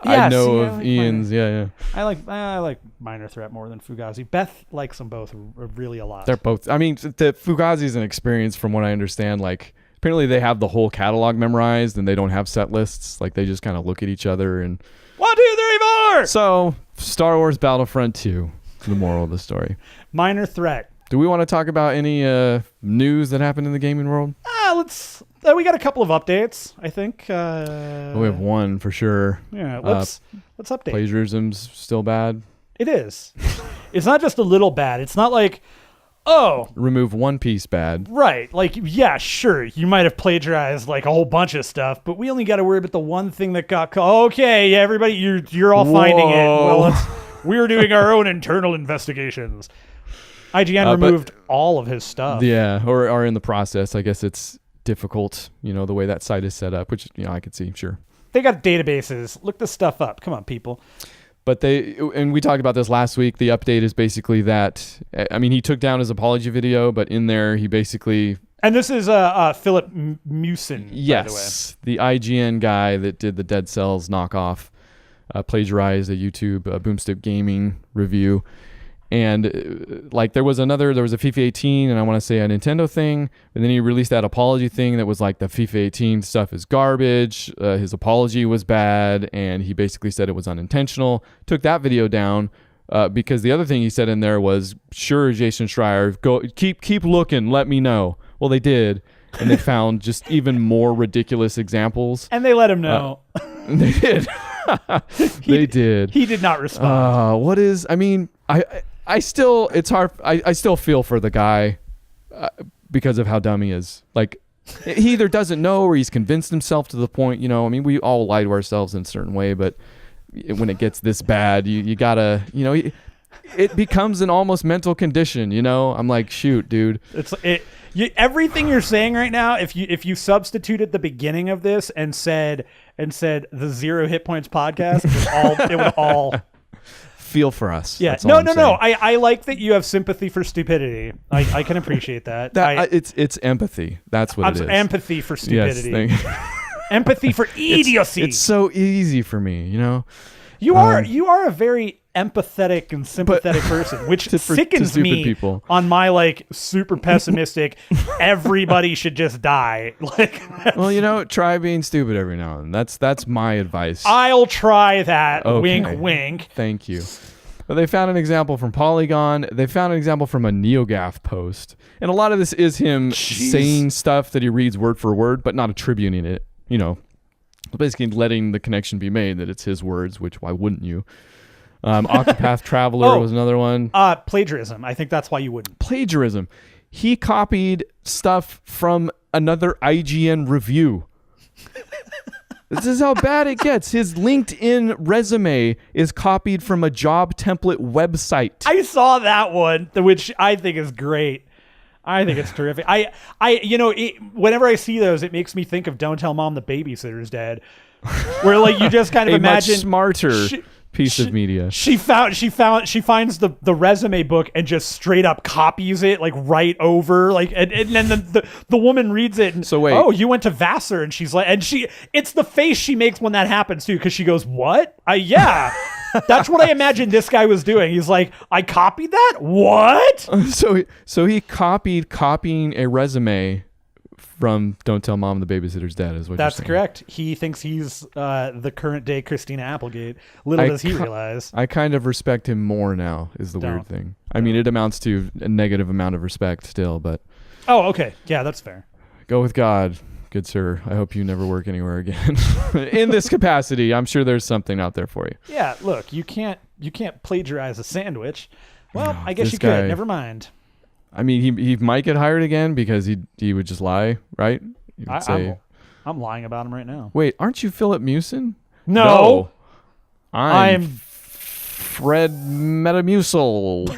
I know of Ian's. Yeah. I like Minor Threat more than Fugazi. Beth likes them both really a lot. They're both. I mean, the Fugazi is an experience, from what I understand. Like, apparently they have the whole catalog memorized and they don't have set lists. Like they just kind of look at each other and 1, 2, 3, 4. So Star Wars Battlefront 2, the moral of the story. Minor threat. Do we want to talk about any news that happened in the gaming world? Let's. We got a couple of updates, I think. We have one for sure. Yeah, let's update. Plagiarism's still bad. It is. It's not just a little bad. It's not like, oh, remove one piece bad. Right. Like, yeah, sure. You might have plagiarized like a whole bunch of stuff, but we only got to worry about the one thing that got caught. Okay, everybody, you're all finding it. Well, we're doing our own internal investigations. IGN removed all of his stuff. Yeah, or are in the process. I guess it's difficult, the way that site is set up, which, I could see, sure. They got databases. Look this stuff up. Come on, people. But and we talked about this last week. The update is basically that, he took down his apology video, but in there he basically... And this is Philip Mewson, yes, by the way. The IGN guy that did the Dead Cells knockoff, plagiarized a YouTube Boomstick Gaming review. And there was a FIFA 18 and I want to say a Nintendo thing. And then he released that apology thing that was like the FIFA 18 stuff is garbage. His apology was bad. And he basically said it was unintentional. Took that video down because the other thing he said in there was, sure, Jason Schreier, go keep looking. Let me know. Well, they did. And they found just even more ridiculous examples. And they let him know. They did. They did. He did not respond. I still feel for the guy because of how dumb he is. Like, he either doesn't know or he's convinced himself to the point, we all lie to ourselves in a certain way, but when it gets this bad, you gotta, it becomes an almost mental condition, I'm like, shoot, dude. Everything you're saying right now, if you substituted the beginning of this and said the 0 Hit Points podcast, it would all feel for us. Yeah. No. I like that you have sympathy for stupidity. I can appreciate that. It's empathy. That's what it is. Empathy for stupidity. Yes, empathy for idiocy. It's so easy for me, You are a very empathetic and sympathetic person, which sickens me people. On my super pessimistic, everybody should just die. Well, try being stupid every now and then. That's my advice. I'll try that. Okay. Wink, wink. Thank you. But they found an example from Polygon. They found an example from a NeoGAF post. And a lot of this is him saying stuff that he reads word for word, but not attributing it, basically letting the connection be made that it's his words, which why wouldn't you? Octopath Traveler was another one. Plagiarism. I think that's why you wouldn't. Plagiarism. He copied stuff from another IGN review. This is how bad it gets. His LinkedIn resume is copied from a job template website. I saw that one, which I think is great. I think it's terrific. Whenever I see those, it makes me think of Don't Tell Mom the Babysitter's Dead, where you just kind of imagine much smarter piece of media. She finds the resume book and just straight up copies it right over and then the woman reads it and so wait, oh, you went to Vassar, and she's like, and it's the face she makes when that happens too, because she goes, what? Yeah. That's what I imagined this guy was doing. He's like, I copied that? What? So he copying a resume from Don't Tell Mom the Babysitter's Dead is what That's you're saying. Correct. He thinks he's the current day Christina Applegate. Little does he realize. I kind of respect him more now is the weird thing. I mean, it amounts to a negative amount of respect still, but... Oh, okay. Yeah, that's fair. Go with God, good sir. I hope you never work anywhere again. In this capacity, I'm sure there's something out there for you. Yeah, look, you can't plagiarize a sandwich. Well, I guess you could. Never mind. I mean, he might get hired again because he would just lie, right? I'm lying about him right now. Wait, aren't you Philip Mewson? No. I'm Fred Metamucil,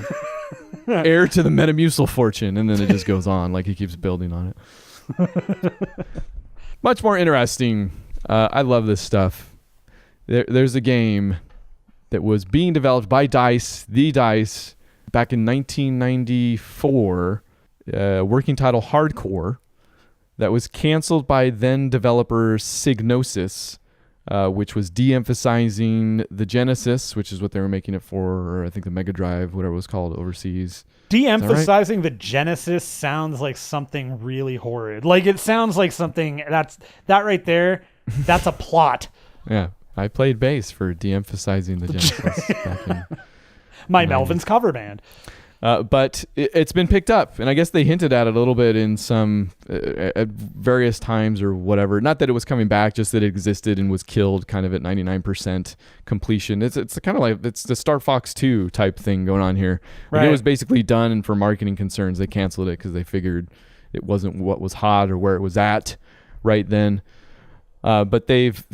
heir to the Metamucil fortune, and then it just goes on he keeps building on it. Much more interesting. I love this stuff. There's a game that was being developed by DICE, back in 1994, working title Hardcore, that was canceled by then developer Psygnosis which was de-emphasizing the Genesis, which is what they were making it for, or I think the Mega Drive, whatever it was called overseas. De-emphasizing the Genesis sounds like something really horrid. Like it sounds like something that right there. That's a plot. Yeah, I played bass for de-emphasizing the Genesis back in my Melvin's cover band. But it's been picked up, and I guess they hinted at it a little bit in some at various times or whatever. Not that it was coming back, just that it existed and was killed kind of at 99% completion. It's kind of like it's the Star Fox 2 type thing going on here. Like right. It was basically done, and for marketing concerns, they canceled it because they figured it wasn't what was hot or where it was at right then. But they've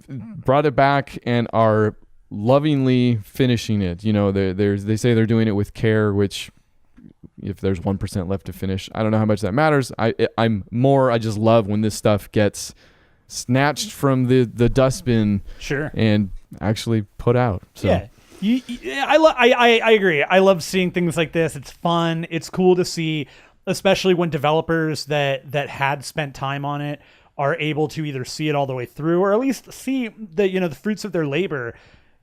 brought it back and are lovingly finishing it. You know, they say they're doing it with care, which if there's 1% left to finish, I don't know how much that matters. I just love when this stuff gets snatched from the dustbin, sure, and actually put out. So. Yeah. I agree. I love seeing things like this. It's fun. It's cool to see, especially when developers that had spent time on it are able to either see it all the way through or at least see the fruits of their labor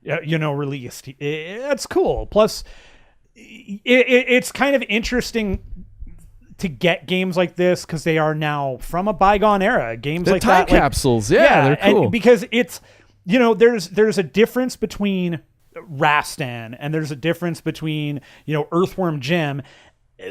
released. That's cool. Plus it's kind of interesting to get games like this because they are now from a bygone era. Games they're like time that, capsules. Yeah, they're cool. And because it's there's a difference between Rastan and there's a difference between Earthworm Jim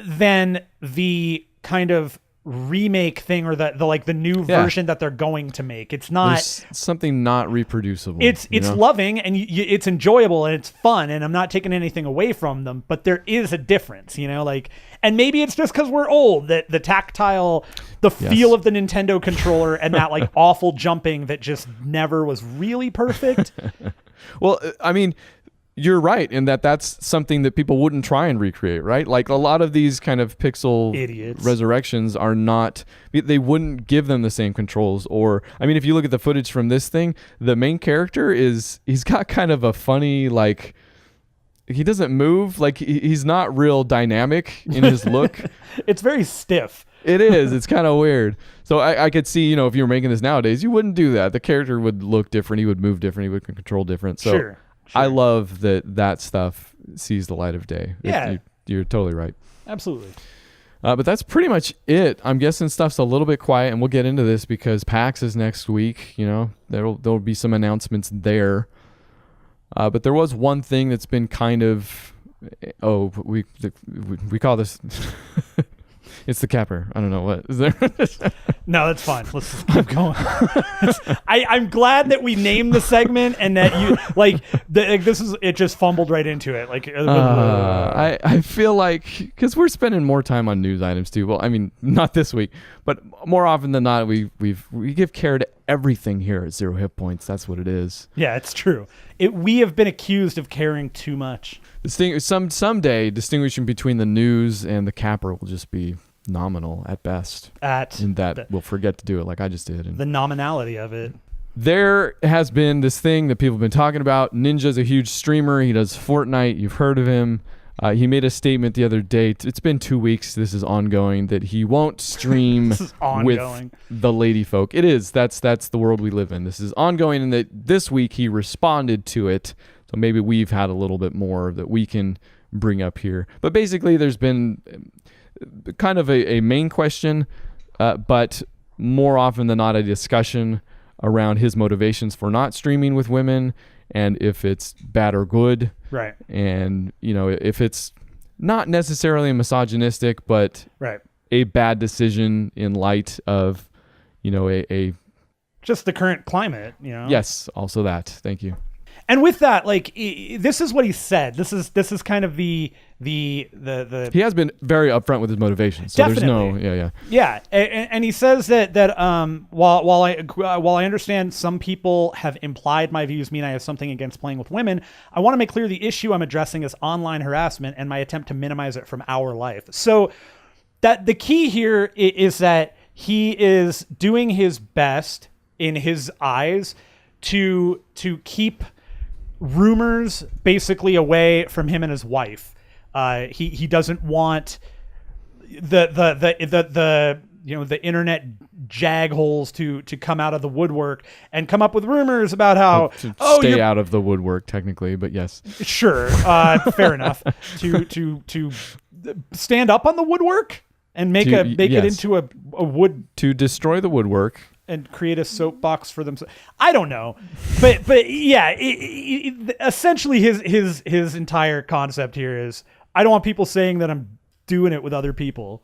than the kind of remake thing or the new version that they're going to make. It's not There's something not reproducible. It's loving and it's enjoyable and it's fun, and I'm not taking anything away from them, but there is a difference, and maybe it's just because we're old that the tactile, the feel of the Nintendo controller and that awful jumping that just never was really perfect. Well, I mean, you're right in that's something that people wouldn't try and recreate, right? Like a lot of these kind of pixel idiots resurrections are not, they wouldn't give them the same controls. Or, I mean, if you look at the footage from this thing, the main character he's got kind of a funny, he doesn't move, he's not real dynamic in his look. It's very stiff. It is. It's kind of weird. So I could see, if you were making this nowadays, you wouldn't do that. The character would look different. He would move different. He would control different. So sure. I love that stuff sees the light of day. Yeah. You're totally right. Absolutely. But that's pretty much it. I'm guessing stuff's a little bit quiet, and we'll get into this because PAX is next week. There'll be some announcements there. But there was one thing that's been kind of, we call this... It's the capper. I don't know what is there. No, that's fine. Let's just keep going. I'm glad that we named the segment and that you this is it. Just fumbled right into it. I feel like because we're spending more time on news items too. Well, I mean, not this week, but more often than not, we give care to everything here at Zero Hit Points. That's what it is. Yeah, it's true. We have been accused of caring too much. Someday distinguishing between the news and the capper will just be nominal at best. We'll forget to do it like I just did. The nominality of it. There has been this thing that people have been talking about. Ninja's a huge streamer. He does Fortnite. You've heard of him. He made a statement the other day. It's been 2 weeks. This is ongoing. That he won't stream with the lady folk. It is. That's the world we live in. This is ongoing, and that this week he responded to it. So maybe we've had a little bit more that we can bring up here. But basically, there's been kind of a main question, but more often than not, a discussion around his motivations for not streaming with women and if it's bad or good. Right. And, if it's not necessarily misogynistic, but a bad decision in light of, a just the current climate, Yes, also that. Thank you. And with that, this is what he said. This is kind of the He has been very upfront with his motivations. So definitely. There's no, yeah. And he says that while I understand some people have implied my views mean I have something against playing with women, I want to make clear the issue I'm addressing is online harassment and my attempt to minimize it from our life. So that the key here is that he is doing his best in his eyes to keep rumors basically away from him and his wife. He doesn't want the internet jag holes to come out of the woodwork and come up with rumors about how to stay out of the woodwork technically, but yes, sure, fair enough, to stand up on the woodwork and make it into a wood, to destroy the woodwork and create a soapbox for themselves. I don't know, but yeah, essentially his entire concept here is, I don't want people saying that I'm doing it with other people.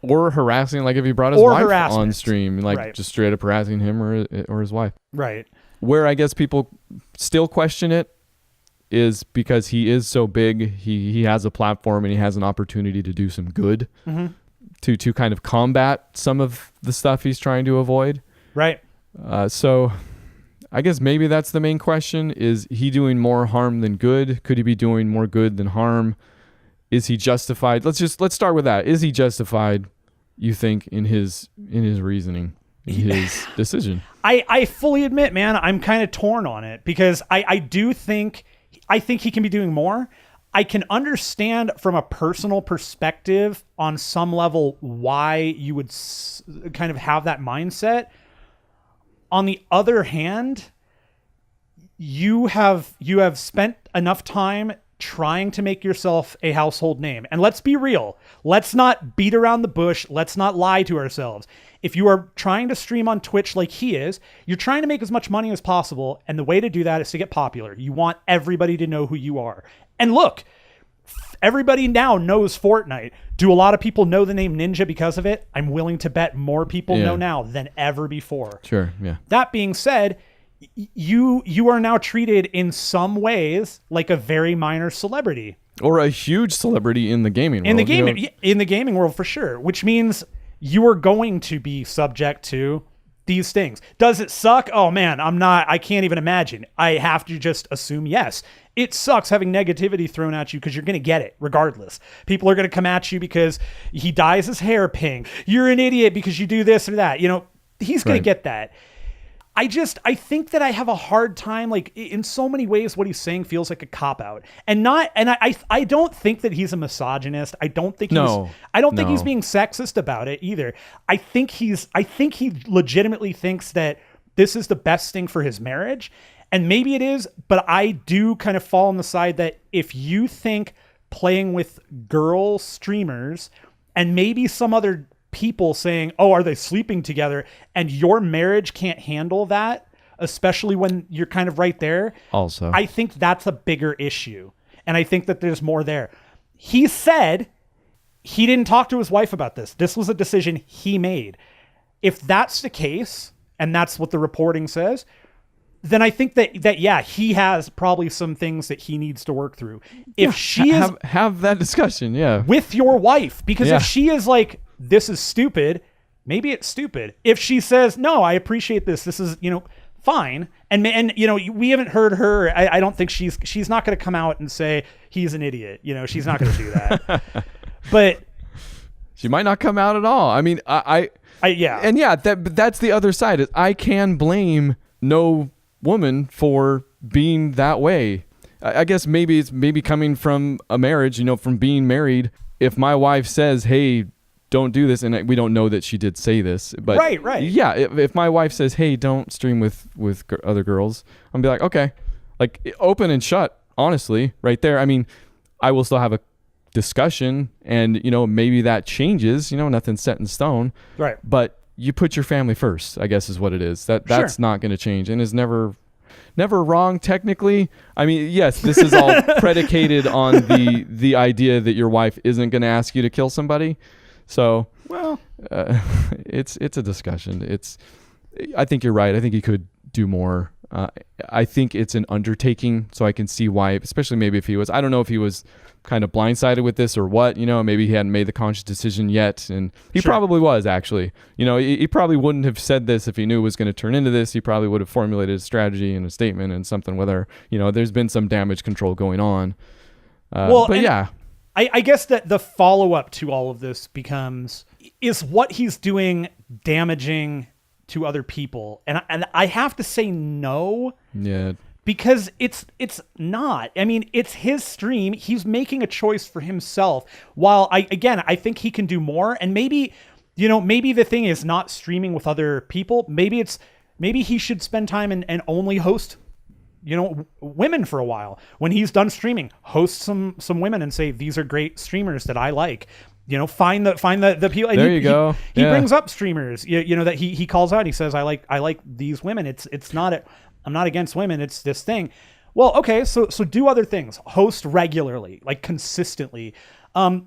Or harassing, like if he brought his wife on stream, like right. just straight up harassing him or his wife. Right. Where I guess people still question it is because he is so big, he has a platform and he has an opportunity to do some good, to kind of combat some of the stuff he's trying to avoid. Right. So I guess maybe that's the main question. Is he doing more harm than good? Could he be doing more good than harm? Is he justified? Let's start with that. Is he justified, you think, in his reasoning, in his decision? I fully admit, man, I'm kind of torn on it because I think he can be doing more. I can understand from a personal perspective on some level why you would kind of have that mindset. On the other hand, you have spent enough time trying to make yourself a household name. And let's be real. Let's not beat around the bush. Let's not lie to ourselves. If you are trying to stream on Twitch like he is, you're trying to make as much money as possible. And the way to do that is to get popular. You want everybody to know who you are. And look, everybody now knows Fortnite. Do a lot of people know the name Ninja because of it? I'm willing to bet more people know now than ever before. Sure, yeah. That being said, you are now treated in some ways like a very minor celebrity, or a huge celebrity in the gaming world. In the gaming world for sure, which means you are going to be subject to these things. Does it suck? Oh man, I can't even imagine. I have to just assume yes. It sucks having negativity thrown at you because you're going to get it regardless. People are going to come at you because he dyes his hair pink. You're an idiot because you do this or that. He's going to get that. I think that I have a hard time, like in so many ways, what he's saying feels like a cop-out I don't think that he's a misogynist. I don't think he's being sexist about it either. I think he legitimately thinks that this is the best thing for his marriage. And maybe it is, but I do kind of fall on the side that if you think playing with girl streamers and maybe some other people saying, oh, are they sleeping together? And your marriage can't handle that, especially when you're kind of right there. Also, I think that's a bigger issue. And I think that there's more there. He said he didn't talk to his wife about this. This was a decision he made. If that's the case, and that's what the reporting says, then I think that yeah, he has probably some things that he needs to work through. If she is have that discussion, with your wife, because if she is like, this is stupid, maybe it's stupid. If she says, no, I appreciate this. This is, fine. And we haven't heard her. I don't think she's not going to come out and say he's an idiot. She's not going to do that. But she might not come out at all. I mean, that's the other side. Is I can blame no woman for being that way. I guess maybe it's coming from a marriage, from being married. If my wife says, hey, don't do this, and we don't know that she did say this, but right. Yeah, if my wife says, hey, don't stream with other girls, I'm be like, okay, like open and shut, honestly, right there. I mean, I will still have a discussion and, maybe that changes, nothing's set in stone. Right. But you put your family first, I guess is what it is. That's not going to change and is never wrong technically. I mean, yes, this is all predicated on the idea that your wife isn't going to ask you to kill somebody. So, well, it's a discussion. I think you're right. I think he could do more. I think it's an undertaking, so I can see why, especially maybe if he was, I don't know if he was kind of blindsided with this or what, maybe he hadn't made the conscious decision yet. And he probably was actually, he probably wouldn't have said this if he knew it was going to turn into this. He probably would have formulated a strategy and a statement and something whether, there's been some damage control going on. I guess that the follow-up to all of this becomes, is what he's doing damaging to other people? And I have to say no. Yeah. Because it's not. I mean, it's his stream. He's making a choice for himself. While I think he can do more. And maybe, maybe the thing is not streaming with other people. Maybe he should spend time and only host, women for a while. When he's done streaming, host some women and say, these are great streamers that I like. Find the people. And there you go. He brings up streamers, that he calls out. He says, I like these women. It's not, I'm not against women. It's this thing. Well, okay. So do other things, host regularly, like consistently,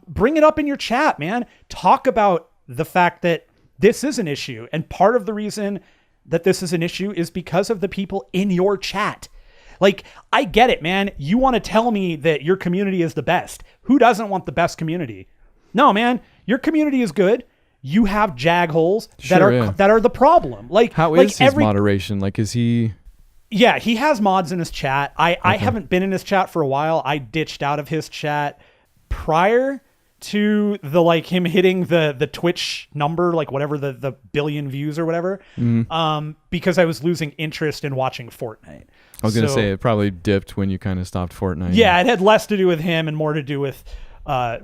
bring it up in your chat, man. Talk about the fact that this is an issue. And part of the reason that this is an issue is because of the people in your chat. Like, I get it, man. You want to tell me that your community is the best. Who doesn't want the best community? No, man, your community is good. You have jag holes that are the problem. Like, how is his moderation? Like, is he? Yeah, he has mods in his chat. I haven't been in his chat for a while. I ditched out of his chat prior to him hitting the Twitch number, like whatever the billion views or whatever, because I was losing interest in watching Fortnite. I was going to say it probably dipped when you kind of stopped Fortnite. Yeah, it had less to do with him and more to do with I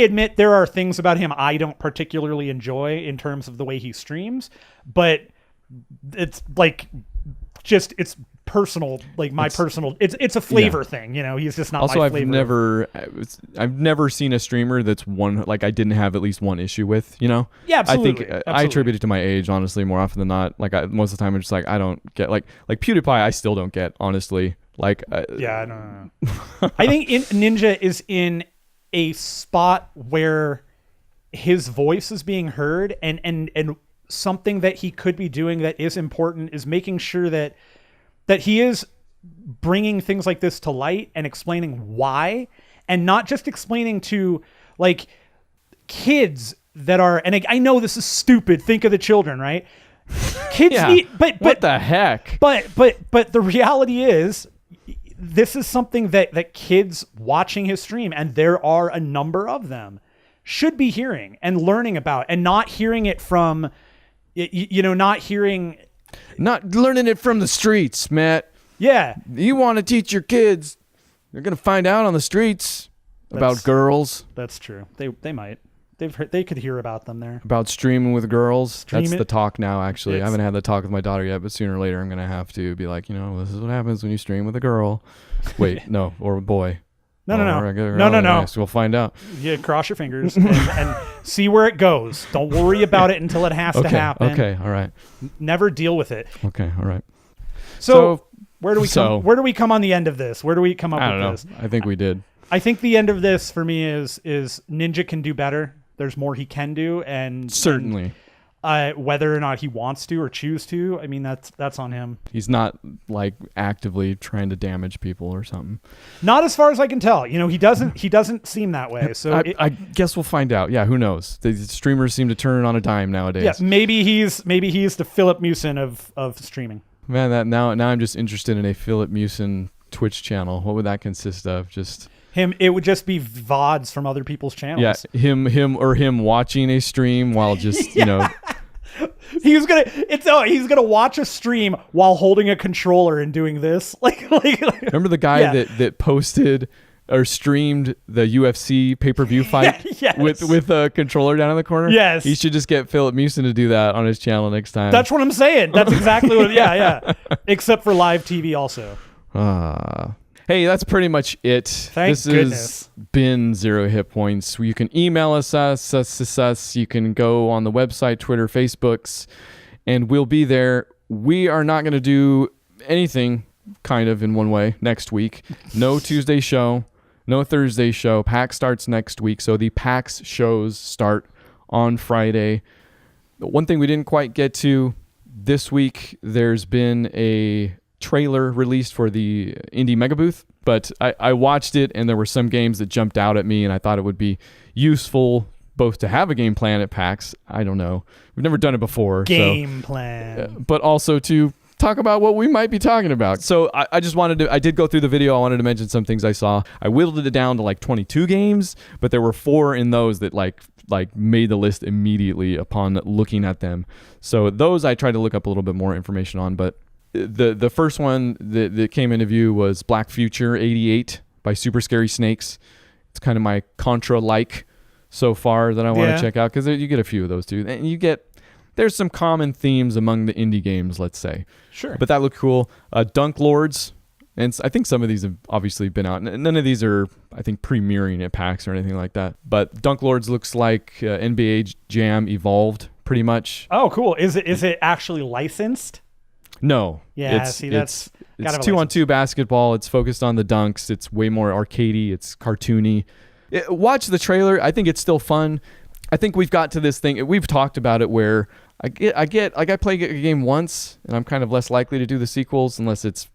admit there are things about him I don't particularly enjoy in terms of the way he streams, but it's like it's personal, like it's a flavor thing, he's just not also my flavor. I've never seen a streamer that's I didn't have at least one issue with, Yeah, absolutely. I think I attribute it to my age, honestly, more often than not. Like most of the time I'm just like, I don't get like PewDiePie, I still don't get, honestly. Like, yeah, no. I think Ninja is in a spot where his voice is being heard, and something that he could be doing that is important is making sure that he is bringing things like this to light and explaining why, and not just explaining to like kids that are, and I know this is stupid. Think of the children, right? Kids need, but what the heck? But the reality is, this is something that kids watching his stream, and there are a number of them, should be hearing and learning about, and not hearing it from, not learning it from the streets, Matt. Yeah. You want to teach your kids, they're going to find out on the streets about girls. That's true. They might. They could hear about them there. About streaming with girls. That's the talk now, actually. I haven't had the talk with my daughter yet, but sooner or later I'm going to have to be like, this is what happens when you stream with a girl. Wait, no, or a boy. No. We'll find out. Yeah, cross your fingers and see where it goes. Don't worry about it until it has to happen. Okay, all right. Never deal with it. Okay, all right. So where do we come? Where do we come on the end of this? Where do we come up with this? I think we did. I think the end of this for me is Ninja can do better. There's more he can do, and certainly, whether or not he wants to or choose to, I mean that's on him. He's not like actively trying to damage people or something. Not as far as I can tell. He doesn't seem that way. So I guess we'll find out. Yeah, who knows? The streamers seem to turn on a dime nowadays. Yeah, maybe he's the Philip Mewson of streaming. Man, now I'm just interested in a Philip Mewson Twitch channel. What would that consist of? Just him. It would just be VODs from other people's channels. Yeah, him watching a stream while just he's gonna watch a stream while holding a controller and doing this. Like remember the guy that posted or streamed the UFC pay-per-view fight with a controller down in the corner? Yes. He should just get Philip Mewson to do that on his channel next time. That's what I'm saying. That's exactly what. Yeah. Except for live TV also. Hey, that's pretty much it. Thank goodness. Has been 0 Hit Points. You can email us. You can go on the website, Twitter, Facebooks, and we'll be there. We are not going to do anything kind of in one way next week. No Tuesday show, no Thursday show. PAX starts next week, so the PAX shows start on Friday. One thing we didn't quite get to this week, there's been a trailer released for the Indie Mega Booth, but I watched it and there were some games that jumped out at me and I thought it would be useful both to have a game plan at PAX. I don't know. We've never done it before. Plan. But also to talk about what we might be talking about. So I just wanted to, I did go through the video. I wanted to mention some things I saw. I whittled it down to like 22 games, but there were 4 in those that like made the list immediately upon looking at them. So those I tried to look up a little bit more information on, but the first one that came into view was Black Future 88 by Super Scary Snakes. It's kind of my Contra-like so far that I want to Yeah. check out, because you get a few of those too, and there's some common themes among the indie games, let's say. Sure. But that looked cool. Dunk Lords, and I think some of these have obviously been out. None of these are, I think, premiering at PAX or anything like that. But Dunk Lords looks like NBA Jam evolved pretty much. Oh, cool. Is it actually licensed? No. Yeah, see, that's it's gotta be 2-on-2 basketball. It's focused on the dunks. It's way more arcadey. It's cartoony. Watch the trailer. I think it's still fun. I think we've got to this thing. We've talked about it where I play a game once and I'm kind of less likely to do the sequels unless it's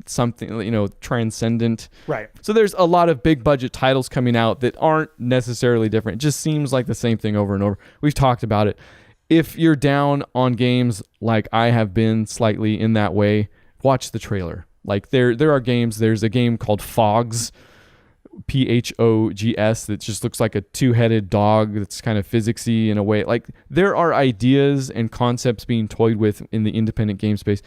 something, transcendent. Right. So there's a lot of big budget titles coming out that aren't necessarily different. It just seems like the same thing over and over. We've talked about it. If you're down on games like I have been slightly in that way, watch the trailer. Like there are games. There's a game called Phogs, Phogs, that just looks like a two-headed dog that's kind of physicsy in a way. Like there are ideas and concepts being toyed with in the independent game space.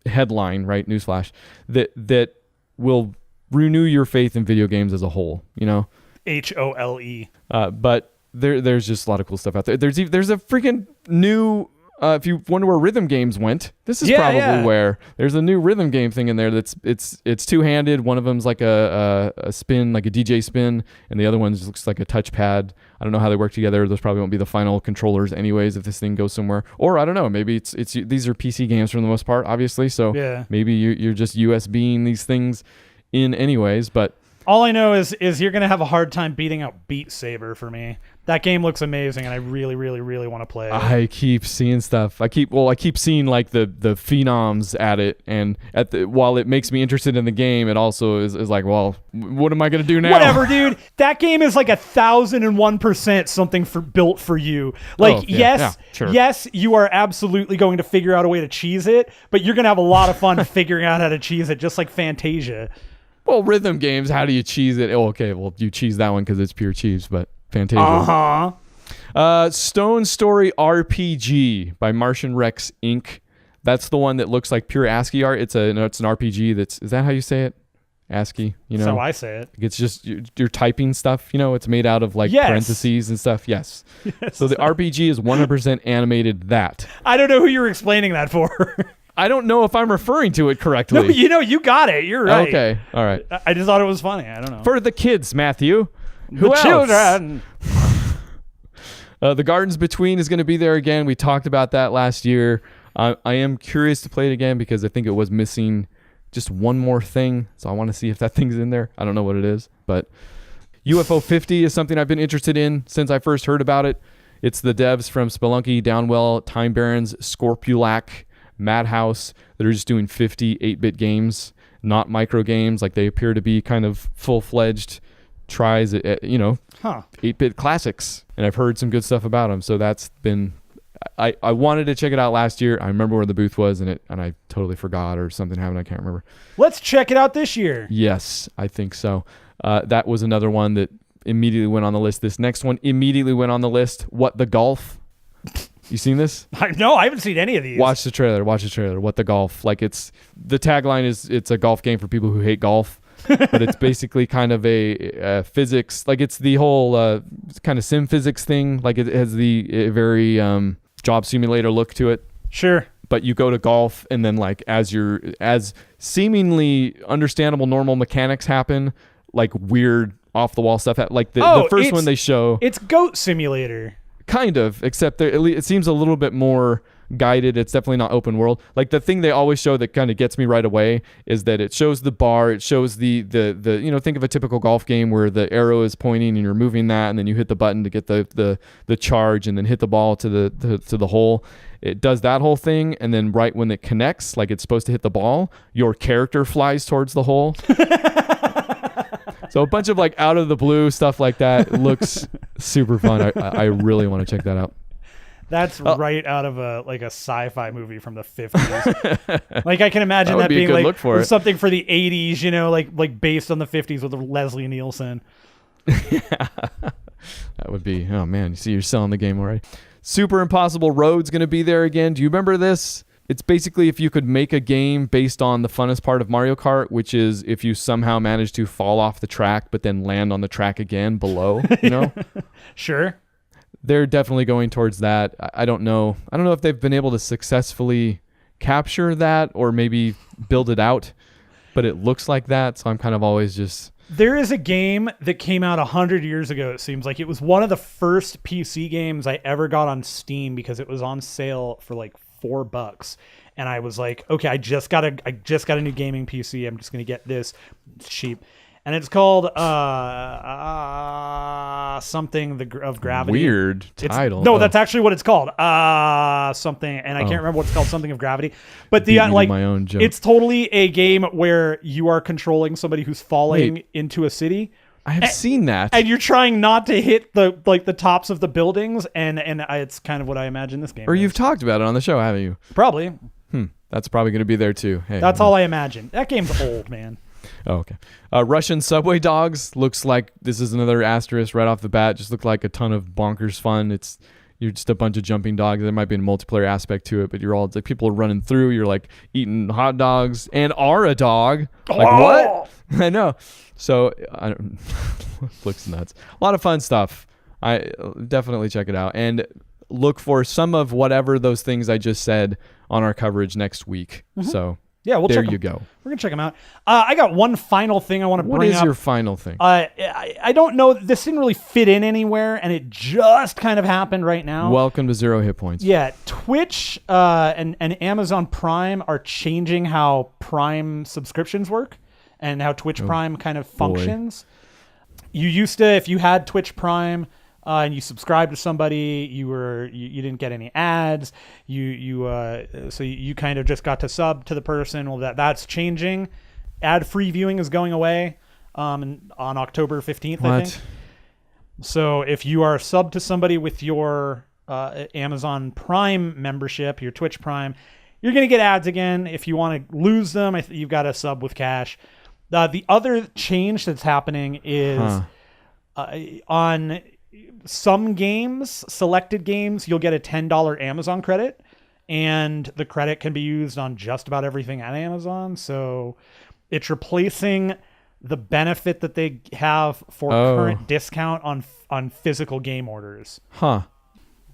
Headline, right? Newsflash. That will renew your faith in video games as a whole. HOLE. But there's just a lot of cool stuff out there. There's a freaking new. If you wonder where rhythm games went, this is probably where. There's a new rhythm game thing in there it's two-handed. One of them's like a spin, like a DJ spin, and the other one looks like a touchpad. I don't know how they work together. Those probably won't be the final controllers anyways if this thing goes somewhere. Or I don't know, maybe it's these are PC games for the most part, obviously. So maybe you're just USBing these things in anyways, but all I know is you're going to have a hard time beating out Beat Saber for me. That game looks amazing, and I really, really, really want to play it. I keep seeing stuff. I keep seeing like the phenoms at it, and while it makes me interested in the game, it also is like, well, what am I going to do now? Whatever, dude. That game is like 1,001% something built for you. Like, yes, you are absolutely going to figure out a way to cheese it, but you're going to have a lot of fun figuring out how to cheese it, just like Fantasia. Well, rhythm games, how do you cheese it? Oh, okay, well, you cheese that one because it's pure cheese, but Fantasia. Stone Story RPG by Martian Rex Inc. That's the one that looks like pure ASCII art. It's an RPG. Is that how you say it? ASCII. That's how I say it. It's just you're typing stuff. It's made out of parentheses and stuff. Yes. So the RPG is 100% animated. That. I don't know who you're explaining that for. I don't know if I'm referring to it correctly. No, you got it. You're right. Okay. All right. I just thought it was funny. I don't know. For the kids, Matthew. Who else? Children. The Gardens Between is going to be there again. We talked about that last year. I am curious to play it again because I think it was missing just one more thing. So I want to see if that thing's in there. I don't know what it is, but UFO 50 is something I've been interested in since I first heard about it. It's the devs from Spelunky, Downwell, Time Barons, Scorpulac, Madhouse that are just doing 50 8-bit games, not micro games. Like they appear to be kind of full-fledged tries at 8-bit classics, and I've heard some good stuff about them. So that's been I wanted to check it out last year. I remember where the booth was and I totally forgot, or something happened. I can't remember. Let's check it out this year. Yes, I think so. That was another one that immediately went on the list. This next one immediately went on the list. What the Golf? You seen this? No, I haven't seen any of these. Watch the trailer. What the Golf? Like the tagline is it's a golf game for people who hate golf. But it's basically kind of a physics, like it's the whole kind of sim physics thing. Like it has the very job simulator look to it. Sure. But you go to golf, and then like as seemingly understandable normal mechanics happen, like weird off the wall stuff. Like the first one they show, it's Goat Simulator. Kind of, except it seems a little bit more guided. It's definitely not open world. Like the thing they always show that kind of gets me right away is that it shows the bar, it shows the think of a typical golf game where the arrow is pointing and you're moving that, and then you hit the button to get the charge and then hit the ball to the hole. It does that whole thing, and then right when it connects, like it's supposed to hit the ball, your character flies towards the hole. So a bunch of like out of the blue stuff like that. It looks super fun. I really want to check that out. That's right out of a sci-fi movie from the 50s. Like I can imagine that being like something for the 80s, like based on the 50s with Leslie Nielsen. Yeah. That would be, oh man, you see you're selling the game already. Super Impossible Road's going to be there again. Do you remember this? It's basically if you could make a game based on the funnest part of Mario Kart, which is if you somehow manage to fall off the track but then land on the track again below, you know? Sure. They're definitely going towards that. I don't know. I don't know if they've been able to successfully capture that or maybe build it out, but it looks like that, so I'm kind of always just... There is a game that came out 100 years ago, it seems like. It was one of the first PC games I ever got on Steam because it was on sale for like $4. And I was like, okay, I just got a new gaming PC. I'm just going to get this. It's cheap. And it's called something of Gravity. Weird title. No, that's actually what it's called. Something, and I can't remember what it's called. Something of Gravity. But the my own joke. It's totally a game where you are controlling somebody who's falling into a city. I have seen that. And you're trying not to hit the tops of the buildings, and it's kind of what I imagine this game. Or is. you've talked about it on the show, haven't you? Probably. That's probably going to be there too. Hey, that's all I imagine. That game's old, man. Oh, okay. Russian subway dogs looks like this is another asterisk right off the bat. Just looked like a ton of bonkers fun. You're just a bunch of jumping dogs. There might be a multiplayer aspect to it, but you're all like people are running through. You're like eating hot dogs and are a dog. Like what? I know. So looks nuts. A lot of fun stuff. I definitely check it out and look for some of whatever those things I just said on our coverage next week. So. Yeah, we'll there check you them. go. We're going to check them out. I got one final thing I want to bring up. What is your final thing? I don't know. This didn't really fit in anywhere, and it just kind of happened right now. Welcome to 0 Hit Points. Yeah, Twitch and Amazon Prime are changing how Prime subscriptions work and how Twitch Prime kind of functions. You used to, if you had Twitch Prime... and you subscribed to somebody, you didn't get any ads. So you kind of just got to sub to the person. Well, that's changing. Ad-free viewing is going away on October 15th, I think. So if you are subbed to somebody with your Amazon Prime membership, your Twitch Prime, you're going to get ads again. If you want to lose them, you've got to sub with cash. The other change that's happening is on... some games, selected games, you'll get a $10 Amazon credit, and the credit can be used on just about everything at Amazon. So it's replacing the benefit that they have for current discount on physical game orders.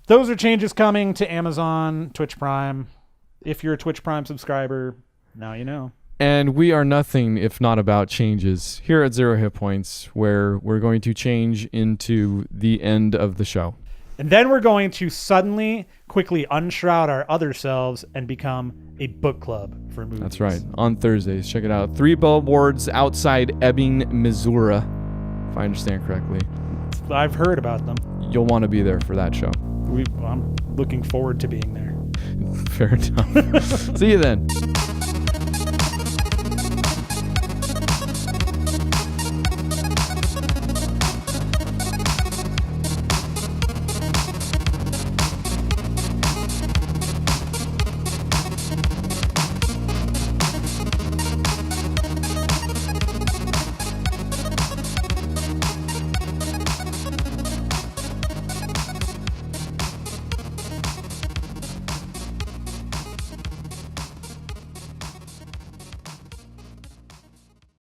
Those are changes coming to Amazon, Twitch Prime. If you're a Twitch Prime subscriber, now you know. And we are nothing if not about changes here at 0 Hit Points, where we're going to change into the end of the show. And then we're going to suddenly, quickly unshroud our other selves and become a book club for movies. That's right. On Thursdays. Check it out. 3 billboards outside Ebbing, Missouri, if I understand correctly. I've heard about them. You'll want to be there for that show. I'm looking forward to being there. Fair enough. See you then.